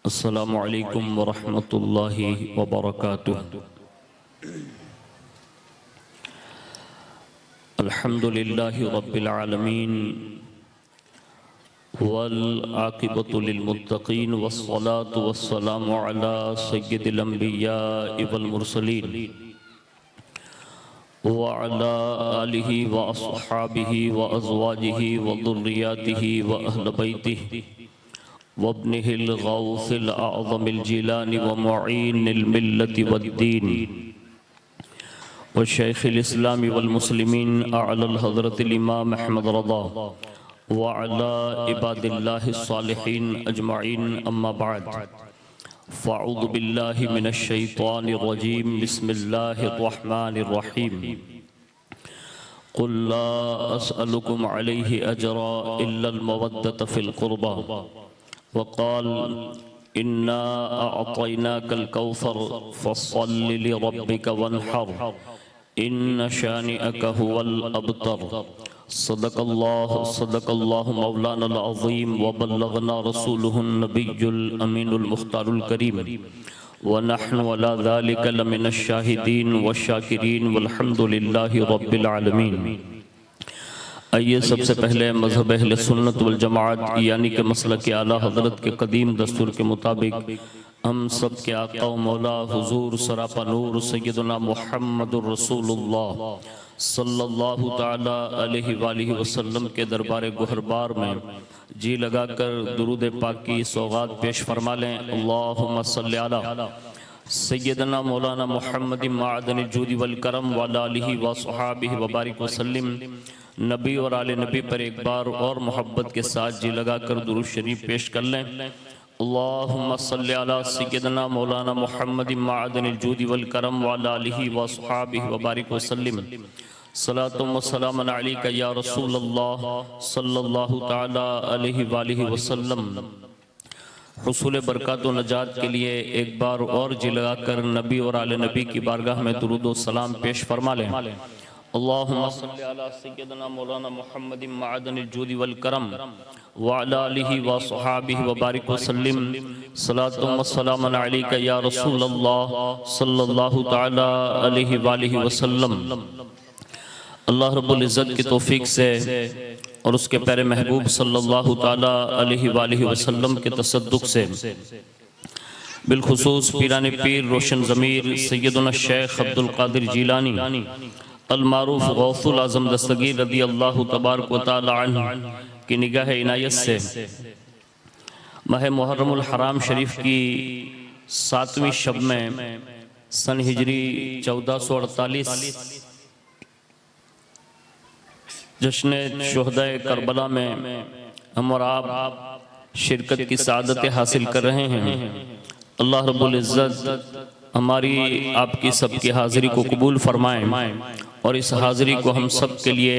अस्सलामु अलैकुम वरहमतुल्लाहि वबरकातुहु। अल्हम्दुलिल्लाहि रब्बिल आलमीन वल आक़िबतु लिल मुत्तक़ीन वस्सलातु वस्सलामु अला सय्यिदिल अंबियाइ वल मुरसलीन व अला आलिहि व अस्हाबिहि व अज़वाजिहि व ज़ुर्रिय्यातिहि व अहल बैतिहि वब्निहिल गौसिल आज़मिल जिलानी व मुईनिल मिल्लति वद्दीन व शैखिल इस्लामी वल मुस्लिमीन अअलल हज़रतिल इमाम अहमद रज़ा व अला इबादिल्लाहिस सालिहीन अजमईन अम्मा बाद फ़अऊज़ु बिल्लाहि मिनश शैतानिर रजीम बिस्मिल्लाहिर रहमानिर रहीम क़ुल ला अस्अलुकुम अलैहि अजरा इल्लल मवद्दत फ़िल क़ुरबा वक़ाल इन्ना अअतैनाकल कौसर फ़स्सल्लि लिरब्बिका वन्हर इन्न शानिअक हुवल अबतर। सदक़ल्लाहु मौलानल अज़ीम व बल्लगना रसूलुहुन नबियुल अमीनुल मुख्तारुल करीम व नहनु अला ज़ालिका लमिनश शाहिदीन व शाकिरीन वल्हम्दुलिल्लाहि रब्बिल आलमीन। आइए सबसे पहले मज़हब अहले सुन्नत वल जमाअत यानी कि मसलक आला हज़रत के कदीम दस्तूर के मुताबिक हम सब के आका व मौला हुज़ूर सरापा नूर सय्यदना मुहम्मदुर रसूलुल्लाह सल्लल्लाहु ताला अलैहि वालिहि वसल्लम के दरबार गुहरबार में जी लगाकर दुरूद पाक की सौगात पेश फरमा लें। अल्लाहुम्मा सल्लि अला सय्यदना मौलाना मुहम्मद माअदनिल जूदी वल करम व अला आलिहि व अस्हाबिहि व बारिक वसल्लिम। नबी और आले नबी पर एक बार और मोहब्बत के साथ जी लगाकर दुरूद शरीफ पेश कर लें। अल्लाहुम्मा सल्लि अला सय्यदना मौलाना मुहम्मद माअदनिल जूदी वल करम व अला आलिहि व अस्हाबिहि व बारिक वसल्लिम। सलातुम व सलामुन अलैका या रसूलल्लाह सल्लल्लाहु तआला अलैहि वालिहि वसल्लम। हुसूल बरकत व नजात के लिए एक बार और जी लगाकर नबी और आले नबी की बारगाह में दुरूद व सलाम पेश फरमा लें। अल्लाहुम्मा सल्लि अला सय्यदना मौलाना मुहम्मद माअदनिल जूदी वल करम व अला आलिहि व अस्हाबिहि व बारिक वसल्लिम। सलातुम व सलामुन अलैका या रसूलल्लाह सल्लल्लाहु तआला अलैहि वालिहि वसल्लम। अल्लाह रब्बुल इज़्ज़त की तौफीक से और उसके प्यारे महबूब सल्लल्लाहु ताला अलैहि वालिहि वसल्लम के तसद्दुक़ से बिलखुसूस पीराने पीर रोशन ज़मीर सैयदना शेख अब्दुल कादिर जीलानी अल मारूफ गौसुल आज़म दस्तगीर रज़ी अल्लाहु तबारक व तआला अन्हु की निगाह इनायत से माह मुहर्रमुल हराम शरीफ की 7वीं शब में सन हिजरी 1448 जश्न शुहदाए करबला में हम और आप शिरकत की सादत हासिल कर रहे हैं। अल्लाह रब्बुल इज़्ज़त हमारी आपकी सबकी हाज़िरी को कबूल फरमाएं और इस हाज़िरी को हम सब के लिए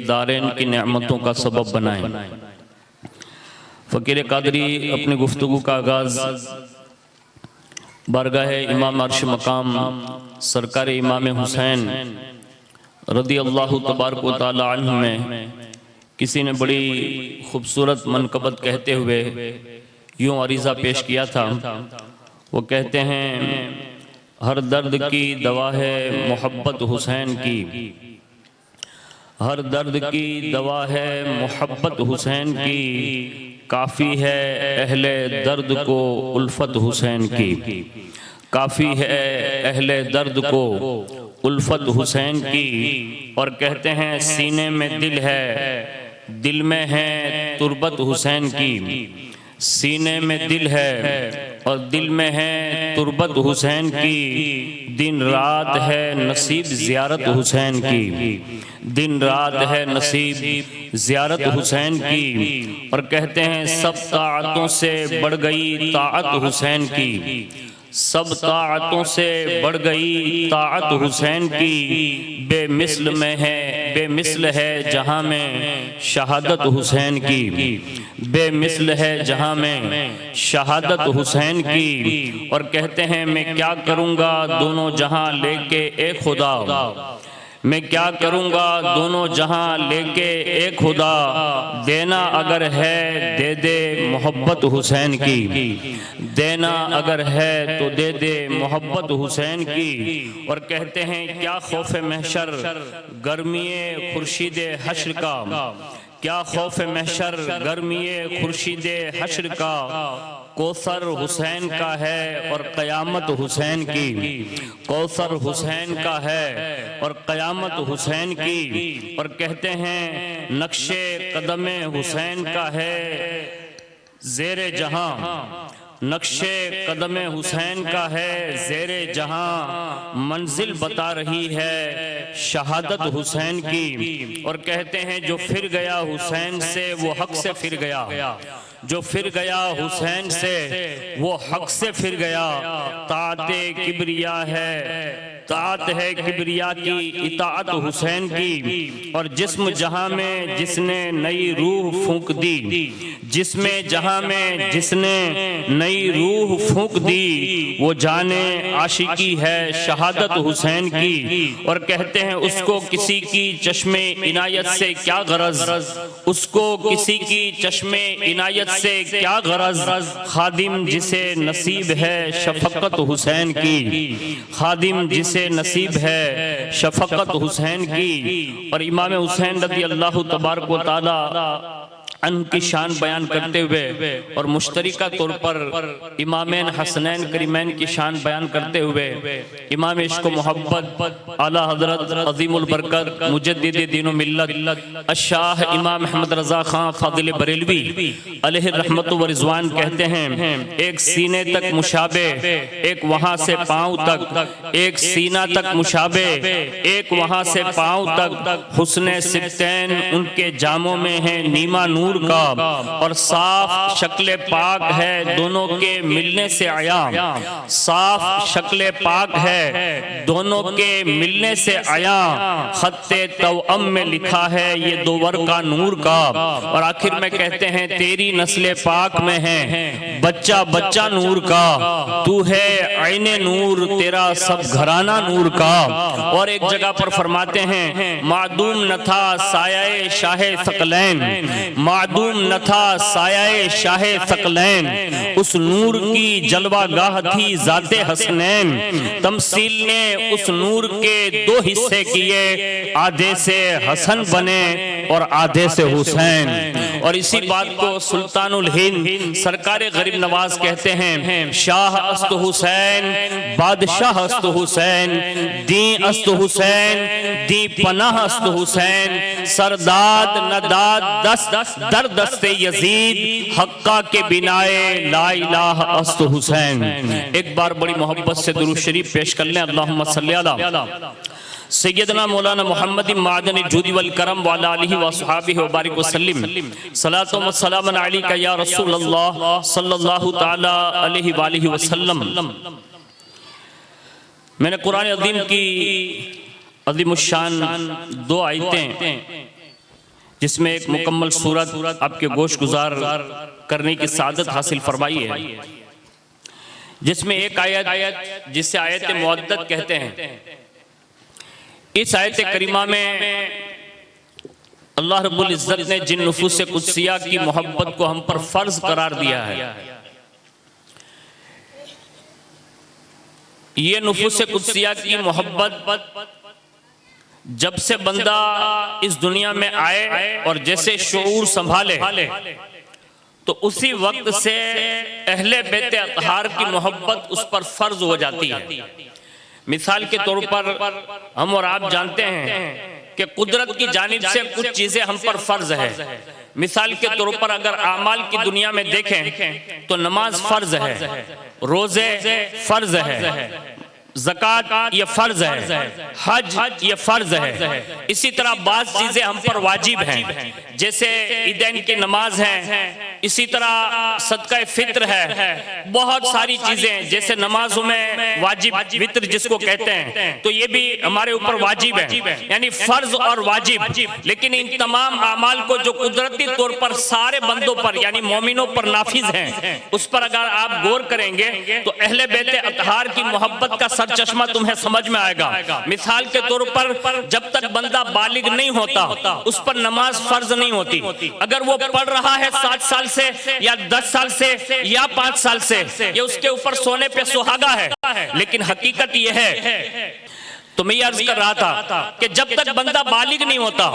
दारैन की नेमतों का सबब बनाएं। फ़कीर कादरी अपनी गुफ्तगू का आगाज़ बारगाह इमाम अर्श मकाम सरकार इमाम हुसैन रदी अल्लाह तबारक व तआला अन्हु में किसी ने बड़ी खूबसूरत मनकबत कहते हुए यूँ अरीज़ा पेश किया था। वो कहते हैं हर दर्द की दवा है मोहब्बत हुसैन की, हर दर्द की दवा है मोहब्बत हुसैन की, काफ़ी है अहले दर्द को उल्फत हुसैन की, काफ़ी है अहले दर्द को उल्फत हुसैन की। और कहते हैं सीने में दिल है, दिल में है तुरबत हुसैन की, सीने में दिल है और दिल में है तुरबत हुसैन की, दिन रात है नसीब ज़ियारत हुसैन की, दिन रात है नसीब ज़ियारत हुसैन की। और कहते हैं सब ताअतों से बढ़ गई ताअत हुसैन की, सब ताअतों से बढ़ गई ताअत हुसैन की, बेमिसल में है बेमिसल है जहाँ में शहादत हुसैन की, बेमिसल है जहाँ में शहादत हुसैन की। और कहते हैं मैं क्या करूँगा दोनों जहाँ लेके ए खुदा, मैं क्या करूँगा दोनों जहां लेके एक खुदा, देना अगर है दे दे मोहब्बत हुसैन की, देना अगर है तो दे दे मोहब्बत हुसैन की। और कहते हैं क्या खौफ महशर गर्मीए खुर्शीदे हश्र का, क्या खौफ महशर गर्मीए खुर्शीदे हश्र का, कौसर हुसैन का है और क़यामत हुसैन की, कौसर हुसैन का है और क़यामत हुसैन की। और कहते हैं नक्शे कदम हुसैन का है ज़ेरे जहां, नक्शे कदम हुसैन का है ज़ेरे जहां, मंजिल बता रही है शहादत हुसैन की। और कहते हैं जो फिर गया हुसैन से वो हक से फिर गया, जो फिर गया हुसैन से वो हक से फिर गया। ताते किबरिया है, तात है किबरिया की इताअत हुसैन की। और जिस्म जहां में जिसने नई रूह फूंक दी, जिसमें जहां में जिसने नई रूह फूंक दी, वो जाने आशिकी है शहादत हुसैन की। और कहते हैं उसको किसी की चश्मे इनायत से क्या गरज, उसको किसी की चश्मे इनायत से क्या गरज, खादिम जिसे नसीब है शफकत हुसैन की, खादिम जिसे नसीब है शफकत हुसैन की। और इमाम हुसैन रज़ी अल्लाह तबारक व तआला उनकी शान बयान करते हुए और मुश्तरिका तौर पर इमामैन हसनैन करीमैन की शान बयान करते हुए इमाम इश्क व मोहब्बत आला हज़रत अज़ीमुल बरकत मुजद्दिद दीन व मिल्लत अशाह इमाम अहमद रज़ा खां फ़ाज़िल बरेलवी अलैहि रहमत व रिज़वान कहते हैं एक सीने तक मुशाबे, एक वहाँ से पाँव तक, एक सीना तक मुशाबे, एक वहाँ से पाँव तक, हुस्ने सिब्तैन उनके जामों में है नीमा नूर का। और साफ शक्ल पाक है दोनों के मिलने से आया, साफ शक्ल पाक है दोनों के मिलने से आया। खत्ते तवअम में लिखा है ये दोवर का नूर का। और आखिर में कहते हैं तेरी नस्ल पाक में है बच्चा बच्चा नूर का, तू है आईने नूर तेरा सब घराना नूर का। और एक जगह पर फरमाते हैं मादूम न था साया शाहे सकलैन, मादूम न था साया शाहे सकलैन, उस नूर की जलवा गाह थी जाते हसनैन। तमसील ने उस नूर के दो हिस्से किए, आधे से हसन बने और आधे से हुसैन। और इसी बात को सुल्तानुल हिंद सरकार गरीब नवाज कहते हैं शाह अस्त हुसैन बादशाह अस्त हुसैन, दी अस्त हुसैन दी पनाह अस्त हुसैन, सरदाद नदाद दस दर दस्ते यजीद हक्का के बिनाए ला इलाहा अस्त हुसैन। एक बार बड़ी मोहब्बत से दुरूद शरीफ पेश कर लें। अल्लाहुम्मा सल्ली अला सैयदना मौलाना मोहम्मद मादनी जूदी वल करम वाला आलिहि व अस्हाबिहि व बारिक वसल्लम, सलातो व सलामन अलैका या रसूल अल्लाह सल्लल्लाहु तआला अलैहि व आलिहि वसल्लम। मैंने कुरान अज़ीम की अज़ीमुश्शान दो आयतें जिसमें एक मुकम्मल सूरत आपके गोश गुजार करने की सादत हासिल फरमाई है, जिसमें एक आयत जिसे आयत मुअद्दत कहते हैं। इस आयत करीमा में अल्लाह रब्बुल इज़्ज़त ने जिन नुफूस कुद्सिया की मोहब्बत को हम पर फर्ज करार दिया है, ये नुफूस कुद्सिया की मोहब्बत जब से बंदा इस दुनिया में आए और जैसे शऊर संभाले तो उसी वक्त से अहले बैत अतहार की मोहब्बत उस पर फर्ज हो जाती है। मिसाल के तौर पर हम और आप जानते हैं कि कुदरत की जानिब से कुछ चीजें हम पर फर्ज है। मिसाल के तौर पर अगर आमाल की दुनिया में देखें तो नमाज फर्ज है, रोजे फर्ज है, ज़कात ये फर्ज है, हज ये फर्ज है। इसी तरह बात चीजें हम पर वाजिब हैं, जैसे ईदैन की नमाज है, इसी तरह सदका फित्र है, बहुत सारी चीजें जैसे नमाजों में वाजिब वित्र जिसको कहते हैं, तो ये भी हमारे ऊपर वाजिब है, यानी फर्ज और वाजिब। लेकिन इन तमाम अमाल को जो कुदरती तौर पर सारे बंदों पर यानी मोमिनों पर नाफिज हैं, उस पर अगर आप गौर करेंगे तो अहले बैत अतहार की मोहब्बत का सरचश्मा तुम्हें समझ में आएगा। मिसाल के तौर पर जब तक बंदा बालिग नहीं होता उस पर नमाज फर्ज नहीं होती। अगर वो पढ़ रहा है 7 साल से या 10 साल से या 5 साल से, ये उसके ऊपर सोने पे सुहागा है। लेकिन हकीकत ये है, तो मैं ये अर्ज कर रहा था कि जब तक बंदा बालिग नहीं होता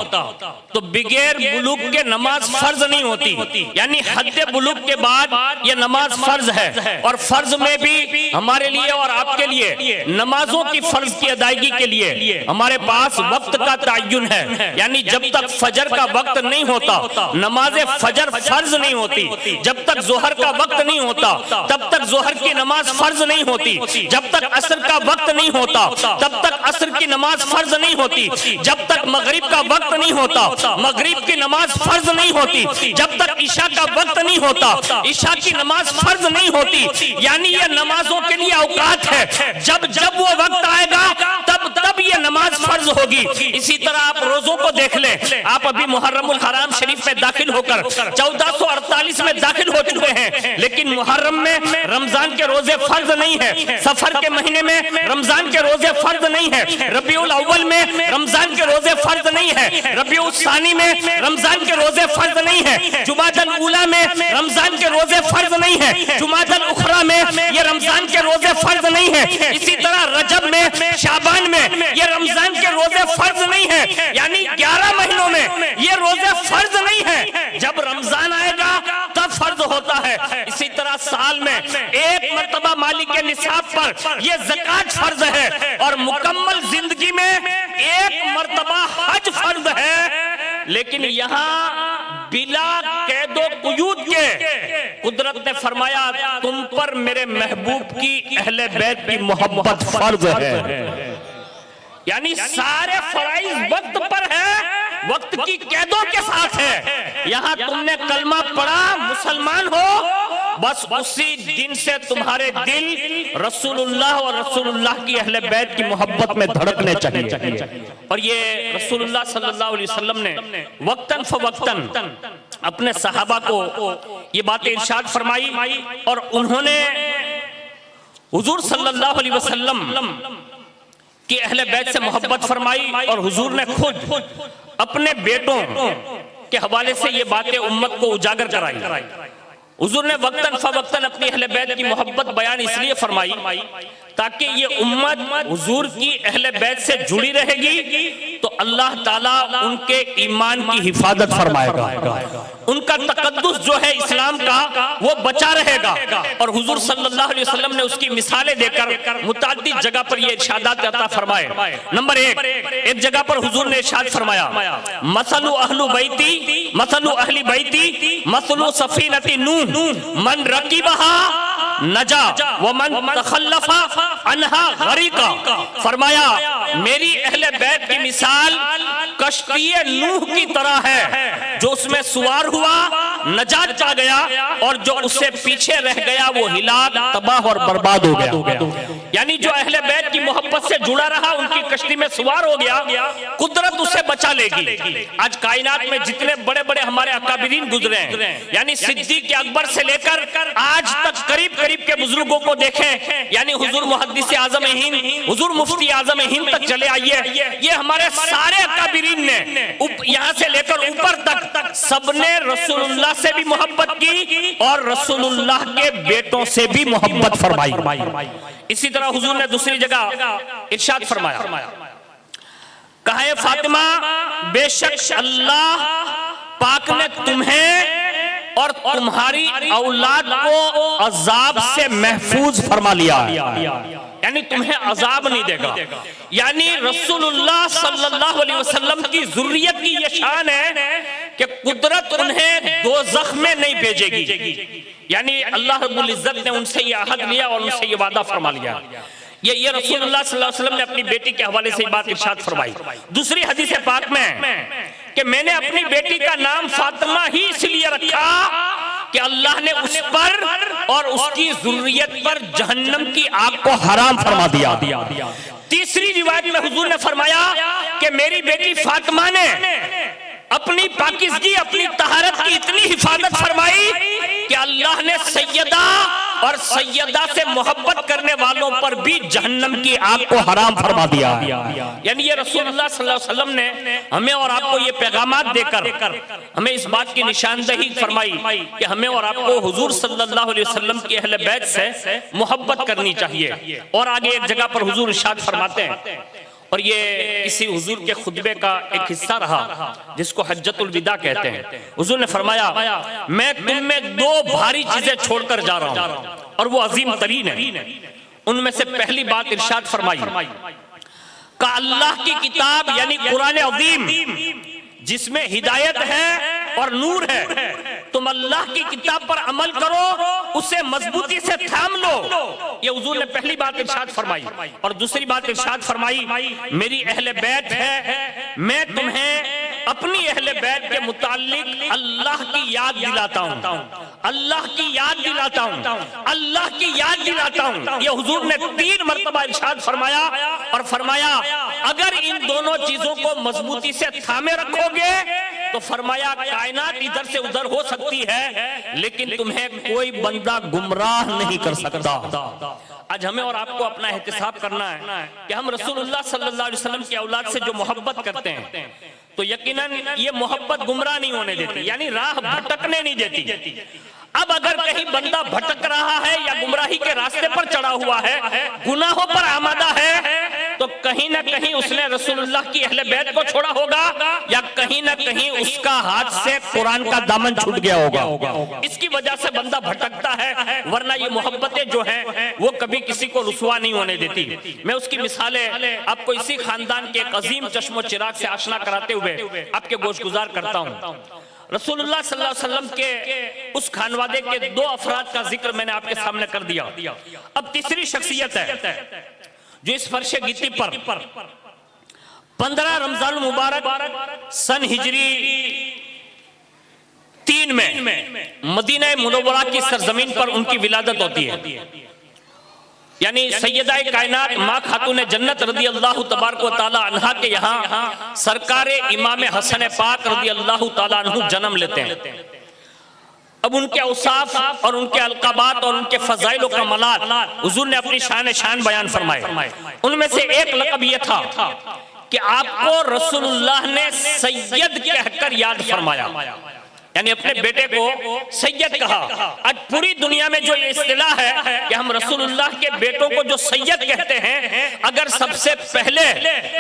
तो बिगैर बुलूग के नमाज फर्ज नहीं होती, यानी हद बुलूग के बाद ये नमाज फर्ज है। और फर्ज में भी हमारे लिए और आपके लिए नमाजों की फर्ज की अदायगी के लिए हमारे पास वक्त का तय्युन है, यानी जब तक फजर का वक्त नहीं होता नमाज फजर फर्ज नहीं होती। जब तक जोहर का वक्त नहीं होता तब तक जोहर की नमाज फर्ज नहीं होती। जब तक असर का वक्त नहीं होता तब तक असर की नमाज फर्ज नहीं होती। जब तक मगरिब का वक्त नहीं होता मगरिब की नमाज फर्ज नहीं होती। जब तक ईशा का वक्त नहीं होता ईशा की नमाज फर्ज नहीं होती। यानी ये नमाजों के लिए औकात है, जब जब वो वक्त आएगा तब तब ये नमाज फर्ज होगी। इसी तरह आप रोजों को देख लें, आप अभी मुहर्रमुल हराम शरीफ में दाखिल होकर 1448 में दाखिल हो चुके हैं, लेकिन मुहर्रम में रमजान के रोजे फर्ज नहीं है, सफर के महीने में रमजान के रोजे फर्ज नहीं है, रबीउल अव्वल में रमजान के रोजे फर्ज नहीं है, रबीउल सानी में रमजान के रोजे फर्ज नहीं है, जुमादल ऊला में रमजान के रोजे फर्ज नहीं है, जुमादल उखरा में ये रमजान के रोजे फर्ज नहीं है। इसी तरह रजब में शाबान में ये रमजान के रोजे फर्ज नहीं है, यानी 11 महीनों में ये रोजे फर्ज नहीं है। जब रमजान आएगा तब फर्ज होता है। इसी तरह साल में एक मर्तबा मालिक के निसाब पर ये ज़कात फर्ज है, और मुकम्मल जिंदगी में एक मर्तबा हज फर्ज है। लेकिन यहाँ बिला कैदो कुयूद के कुदरत ने फरमाया तुम पर मेरे महबूब की अहले बैत की मोहब्बत फर्ज है, यानी सारे फराइज वक्त पर है, वक्त की कैदों के साथ है। यहाँ तुमने कलमा पढ़ा मुसलमान हो, बस उसी दिन से तुम्हारे दिल रसूलुल्लाह और रसूलुल्लाह की अहले बैत की मोहब्बत में धड़कने चाहिए। और ये रसूलुल्लाह सल्लल्लाहु अलैहि वसल्लम ने वक्तन फवक्तन अपने सहाबा को ये बातें इरशाद फरमाई, और उन्होंने हुजूर सल्लल्लाहु अलैहि वसल्लम कि अहले बैत से मोहब्बत फरमाई, और हुजूर ने खुद अपने बेटों के हवाले से ये बातें उम्मत को उजागर कराई। हुजूर ने वक्तन फवक्तन अपनी अहले बैत की मोहब्बत बयान इसलिए फरमाई ताकि ये उम्मत हुजूर की अहले बैत से जुड़ी रहेगी तो अल्लाह ताला उनके ईमान की हिफाजत फरमाएगा, उनका तकद्दुस जो है इस्लाम का वो बचा रहेगा। और हुजूर सल्लल्लाहु अलैहि वसल्लम ने उसकी मिसालें देकर मुताद्दिद जगह पर ये इरशादात अता फरमाए। नंबर एक जगह पर हुजूर ने इरशाद फरमाया मसलु अहलु बैती मसलु अहली बैती मसलु सफीनती नूह मन रकीबहा नजा व मन तखल्लफा अनहा गरीका। फरमाया मेरी अहले बैत की मिसाल कश्ती नूह की तरह है, जो उसमें सवार हुआ नजात पा गया, और जो उससे पीछे रह गया वो हिलाक तबाह और बर्बाद हो गया। यानी जो अहले बैत की मोहब्बत से जुड़ा रहा उनकी कश्ती में सवार हो गया, कुदरत उसे बचा लेगी। आज कायनात में जितने बड़े बड़े हमारे अकाबिरीन गुजरे हैं, यानी सिद्दीक अकबर से लेकर आज तक करीब करीब के बुजुर्गों को देखें, यानी हुजूर मुहद्दिस आजम हिंद, हुजूर मुफ्ती आजम हिंद तक चले आइए, ये हमारे सारे अकाबिरीन ने यहाँ से लेकर ऊपर तक सबने रसूलुल्लाह से भी मोहब्बत की और रसूलुल्लाह के बेटों से भी मोहब्बत फरमाई। इसी तरह हुजूर ने दूसरी जगह इरशाद फरमाया, कहा फातिमा बेशक अल्लाह पाक ने तुम्हें और तुम्हारी औलाद को अजाब से महफूज फरमा लिया, यानी तुम्हें अजाब नहीं देगा। यानी रसूलुल्लाह सल्लल्लाहु अलैहि वसल्लम की ज़ुर्रियत की ये शान है कि कुदरत उन्हें दोज़ख में नहीं भेजेगी, यानी अल्लाह रब्बुल इज्जत ने उनसे ये अहद लिया और उनसे ये वादा फरमा लिया। ये रसूलुल्लाह सल्लल्लाहु अलैहि वसल्लम ने अपनी बेटी के हवाले से बात इरशाद फरमाई। दूसरी हदीस पाक में कि मैंने अपनी बेटी का नाम फातिमा ही इसलिए रखा कि अल्लाह ने उस पर और उसकी ज़ुर्रियत पर जहन्नम की आग को हराम फरमा दिया। तीसरी रिवायत में हुजूर ने फरमाया कि मेरी बेटी फातिमा ने अपनी पाकिज़गी, अपनी तहारत की इतनी हिफाजत फरमाई कि अल्लाह ने सैयदा और सैयदा से मोहब्बत करने वालों पर भी जहन्नम की आग को हराम फरमा दिया। यानी ये रसूलुल्लाह सल्लल्लाहु अलैहि वसल्लम ने हमें और आपको ये पैगामात देकर हमें इस बात की निशानदही फरमाई कि हमें और आपको हुजूर सल्लल्लाहु अलैहि वसल्लम की अहले बैत से मोहब्बत करनी चाहिए। और आगे एक जगह पर हुजूर इरशाद फरमाते हैं, और ये इसी हुजूर के खुतबे का एक हिस्सा रहा जिसको हज्जतुल विदा कहते हैं। हुजूर ने फरमाया, मैं तुम में दो भारी चीजें छोड़कर जा रहा हूं और वो अजीम तरीन है। उनमें से पहली बात इरशाद फरमाई का अल्लाह की किताब यानी कुरान अजीम जिसमें हिदायत है और नूर है, तुम अल्लाह की किताब पर अमल करो, उसे मजबूती से थाम लो। ये हुजूर ने पहली बात इरशाद फरमाई। और दूसरी बात इरशाद फरमाई, मेरी अहले बैत है, मैं तुम्हें अपनी अहले बैत के मुताल्लिक अल्लाह की याद दिलाता हूं, अल्लाह की याद दिलाता हूं, अल्लाह की याद दिलाता हूं। ये हुजूर ने 3 मरतबा इरशाद फरमाया और फरमाया अगर इन दोनों चीजों को मजबूती से थामे रखोगे तो फरमाया कायनात इधर से उधर हो सकती है लेकिन तुम्हें कोई बंदा गुमराह नहीं कर सकता। आज हमें और आपको अपना एहतिसाब करना है कि हम रसूलुल्लाह सल्लल्लाहु अलैहि वसल्लम की औलाद से जो मोहब्बत करते हैं तो यकीनन ये मोहब्बत गुमराह नहीं होने देती, यानी राह भटकने नहीं देती। अब अगर कहीं बंदा भटक रहा है या गुमराही के रास्ते पर चढ़ा हुआ है, गुनाहों पर आमादा है, तो कहीं ना कहीं उसने रसूलुल्लाह की अहले बैत को छोड़ा होगा या कहीं ना कहीं उसका हाथ से कुरान का दामन छूट गया होगा। इसकी वजह से बंदा भटकता है, वरना ये मोहब्बतें जो हैं वो कभी किसी को रुसवा नहीं होने देती। मैं उसकी मिसालें आपको इसी खानदान के एक अजीम चश्मो चिराग से आशना कराते हुए आपके गोशगुजार करता हूँ। रसूलुल्लाह सल्लल्लाहु अलैहि वसल्लम के उस खानवादे के 2 अफराद का जिक्र मैंने आपके सामने कर दिया। अब तीसरी शख्सियत है जो इस फर्शे गित्ती पर 15 रमजान मुबारक सन हिजरी 3 में मदीना मुनव्वरा की सरजमीन पर उनकी विलादत होती है। यानी सैयदा कायनात माँ खातून जन्नत रदी अल्लाह तबारक व तआला अन्हा के यहाँ सरकार इमाम हसन पाक रदी अल्लाह तआला अन्हु जन्म लेते हैं। अब उनके औसाफ और उनके अलकाबात और उनके फजाइल का मलात हुजूर ने अपनी शान बयान फरमाए। उनमें से एक लक़ब यह था कि आपको रसूलुल्लाह ने सैयद कहकर याद फरमाया, यानी अपने बेटे को सैयद कहा। आज पूरी दुनिया में जो ये इस्तिलाह है कि हम रसूलुल्लाह के बेटों को जो सैयद कहते हैं, अगर सबसे पहले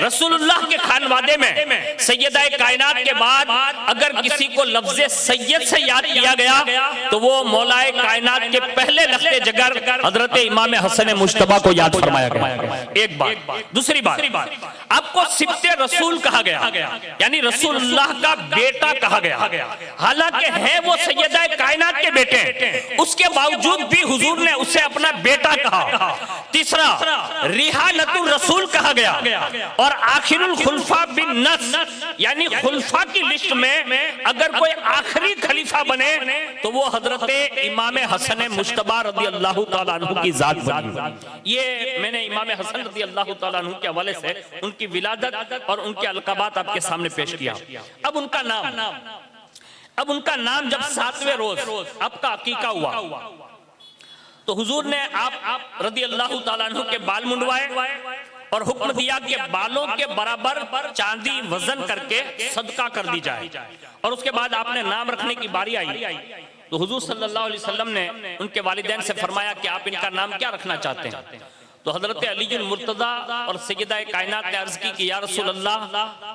रसूलुल्लाह के खानवादे में सैयदा कायनात के बाद अगर किसी को लफ्ज़े सैयद से याद किया गया तो वो मौलाए कायनात के पहले लख्ते जगर हजरत इमाम हसन मुश्तबा को याद फरमाया गया। एक बात। दूसरी बात, आपको सिब्ते रसूल कहा गया, यानी रसूलुल्लाह का बेटा कहा गया। हालांकि है वो सैयदा कायनात के बेटे, उसके बावजूद भी हुजूर ने उसे अपना बेटा कहा। तीसरा, रिहानतुर रसूल कहा गया और आखिरुल खुलफा बिन नस, यानी खुलफा की लिस्ट में अगर कोई आखिरी खलीफा बने तो वो हजरत इमाम हसन मुश्तबा रदी अल्लाह तआला अन्हु की जात बनी। ये मैंने इमाम हसन रदी अल्लाह तआला अन्हु के हवाले से उनकी विलादत और उनके अलकाबात आपके सामने पेश किया। अब उनका नाम जब 7वें रोज आपका अकीका हुआ तो हुजूर ने आप रदी अल्लाह तआला अन्हु के बाल मुंडवाए और हुक्म दिया कि बालों के बराबर चांदी वजन करके सदका कर दी जाए। और उसके बाद आपने नाम रखने की बारी आई तो हुजूर सल्लल्लाहु अलैहि वसल्लम ने उनके वालिदैन से फरमाया कि आप इनका नाम क्या रखना चाहते हैं। तो हजरत अली मुर्तजा और सैयदा कायनात ने अर्ज की कि या रसूल अल्लाह,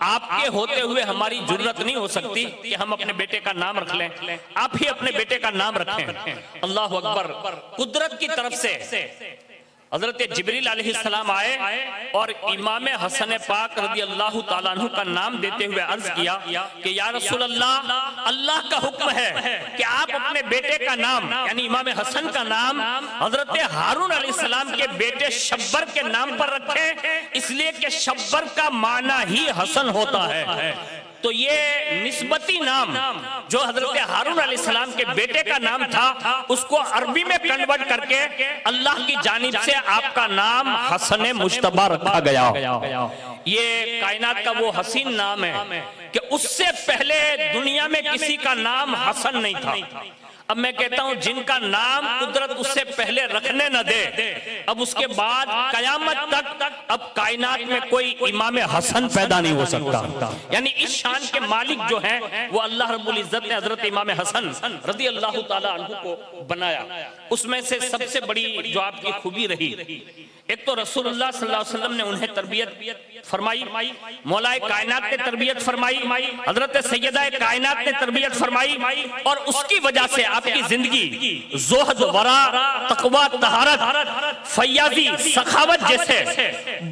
आपके होते हुए हमारी जुर्रत नहीं हो सकती कि हम अपने बेटे का नाम रख लें, आप ही अपने बेटे का नाम रखें। अल्लाह अकबर। कुदरत की तरफ से हजरत जिब्रील अलैहिस्सलाम आए और इमाम हसन पाक रदी अल्लाह तआला अन्हु का नाम देते हुए अर्ज किया कि या रसूल अल्लाह, अल्लाह का हुक्म है कि आप अपने बेटे का नाम यानी इमाम हसन का नाम हजरत हारून अलैहिस्सलाम के बेटे शब्बर के नाम पर रखें, इसलिए कि शब्बर का माना ही हसन होता है। तो ये निस्बती नाम जो हजरत हारून अलैहिस्सलाम के बेटे का नाम था, उसको अरबी में कन्वर्ट करके अल्लाह की जानिब से आपका नाम हसन मुश्तबा रखा गया। ये कायनात का वो हसीन नाम है कि उससे पहले दुनिया में किसी का नाम हसन नहीं था। अब मैं कहता हूं जिनका नाम कुदरत उससे पहले रखने न दे, अब उसके बाद कयामत तक अब कायनात में कोई इमाम हसन पैदा नहीं हो सकता। यानी इस शान के मालिक जो हैं वो अल्लाह रब्बुल इज्जत ने हजरत इमाम हसन रज़ी अल्लाह ताला अन्हु को बनाया। उसमें से सबसे बड़ी जो आपकी खूबी रही, एक तो रसूलुल्लाह सल्लल्लाहु अलैहि वसल्लम ने उन्हें तरबियत फरमाई, मौलाए कायनात ने तरबियत फरमाई, हजरत सैयदा कायनात ने तरबियत फरमाई, और उसकी वजह से आपकी जिंदगी ज़ुहद, वरा, तकवा, तहारत, फैयाजी, सखावत जैसे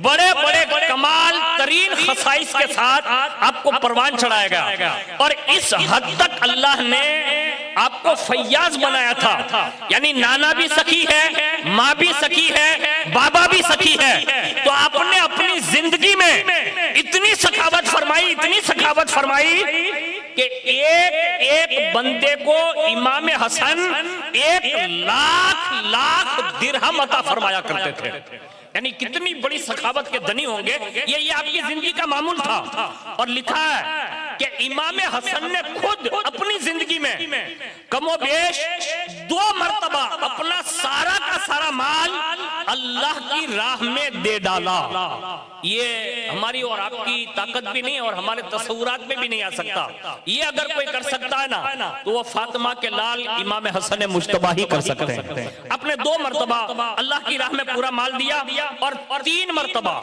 बड़े बड़े कमाल तरीन खसाइस के साथ आपको परवान चढ़ाया गया। और इस हद तक अल्लाह ने आपको फैयाज बनाया था, यानी नाना भी सखी है, माँ भी सखी है, बाबा भी सखी है। तो आपने अपनी जिंदगी में इतनी सखावत फरमाई, इतनी सखावत फरमाई कि एक एक बंदे को इमाम हसन 1,00,000 दिरहम अता फरमाया करते थे। यानी कितनी बड़ी सखावत के धनी होंगे, ये आपकी जिंदगी का मामूल था। और लिखा है कि इमाम हसन ने खुद अपनी जिंदगी में कमोबेश 2 मरतबा अपना सारा का सारा माल अल्लाह की राह में दे डाला। ये हमारी और आपकी ताकत भी नहीं और हमारे तसव्वुरात में भी नहीं आ सकता। ये अगर कोई कर सकता है ना, तो वो फातिमा के लाल इमाम हसन मुश्तबा ही कर सकते हैं। अपने 2 मरतबा अल्लाह की राह में पूरा माल दिया, और 3 मरतबा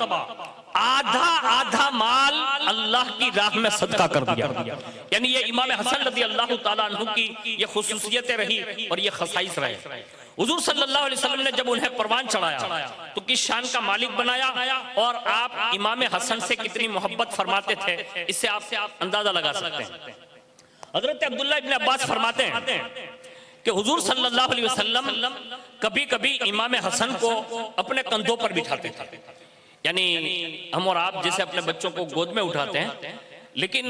आधा आधा माल अल्लाह की राह में सदका कर दिया। यानी ये इमाम हसन रज़ी अल्लाह ताला अन्हु की ये खुसूसियतें रही और ये खसाइस रहे। हुजूर सल्लल्लाहु अलैहि वसल्लम ने जब उन्हें परवान चढ़ाया तो किस शान का मालिक बनाया, और आप इमाम हसन से कितनी मोहब्बत फरमाते थे, इससे आप अंदाजा लगा सकते हैं। हजरत अब्दुल्लाह इब्न अब्बास फरमाते हैं कि हुजूर सल्लल्लाहु अलैहि वसल्लम कभी कभी इमाम हसन को अपने कंधों पर बिठाते थे। यानी हम और आप जैसे अपने बच्चों को गोद में उठाते हैं, लेकिन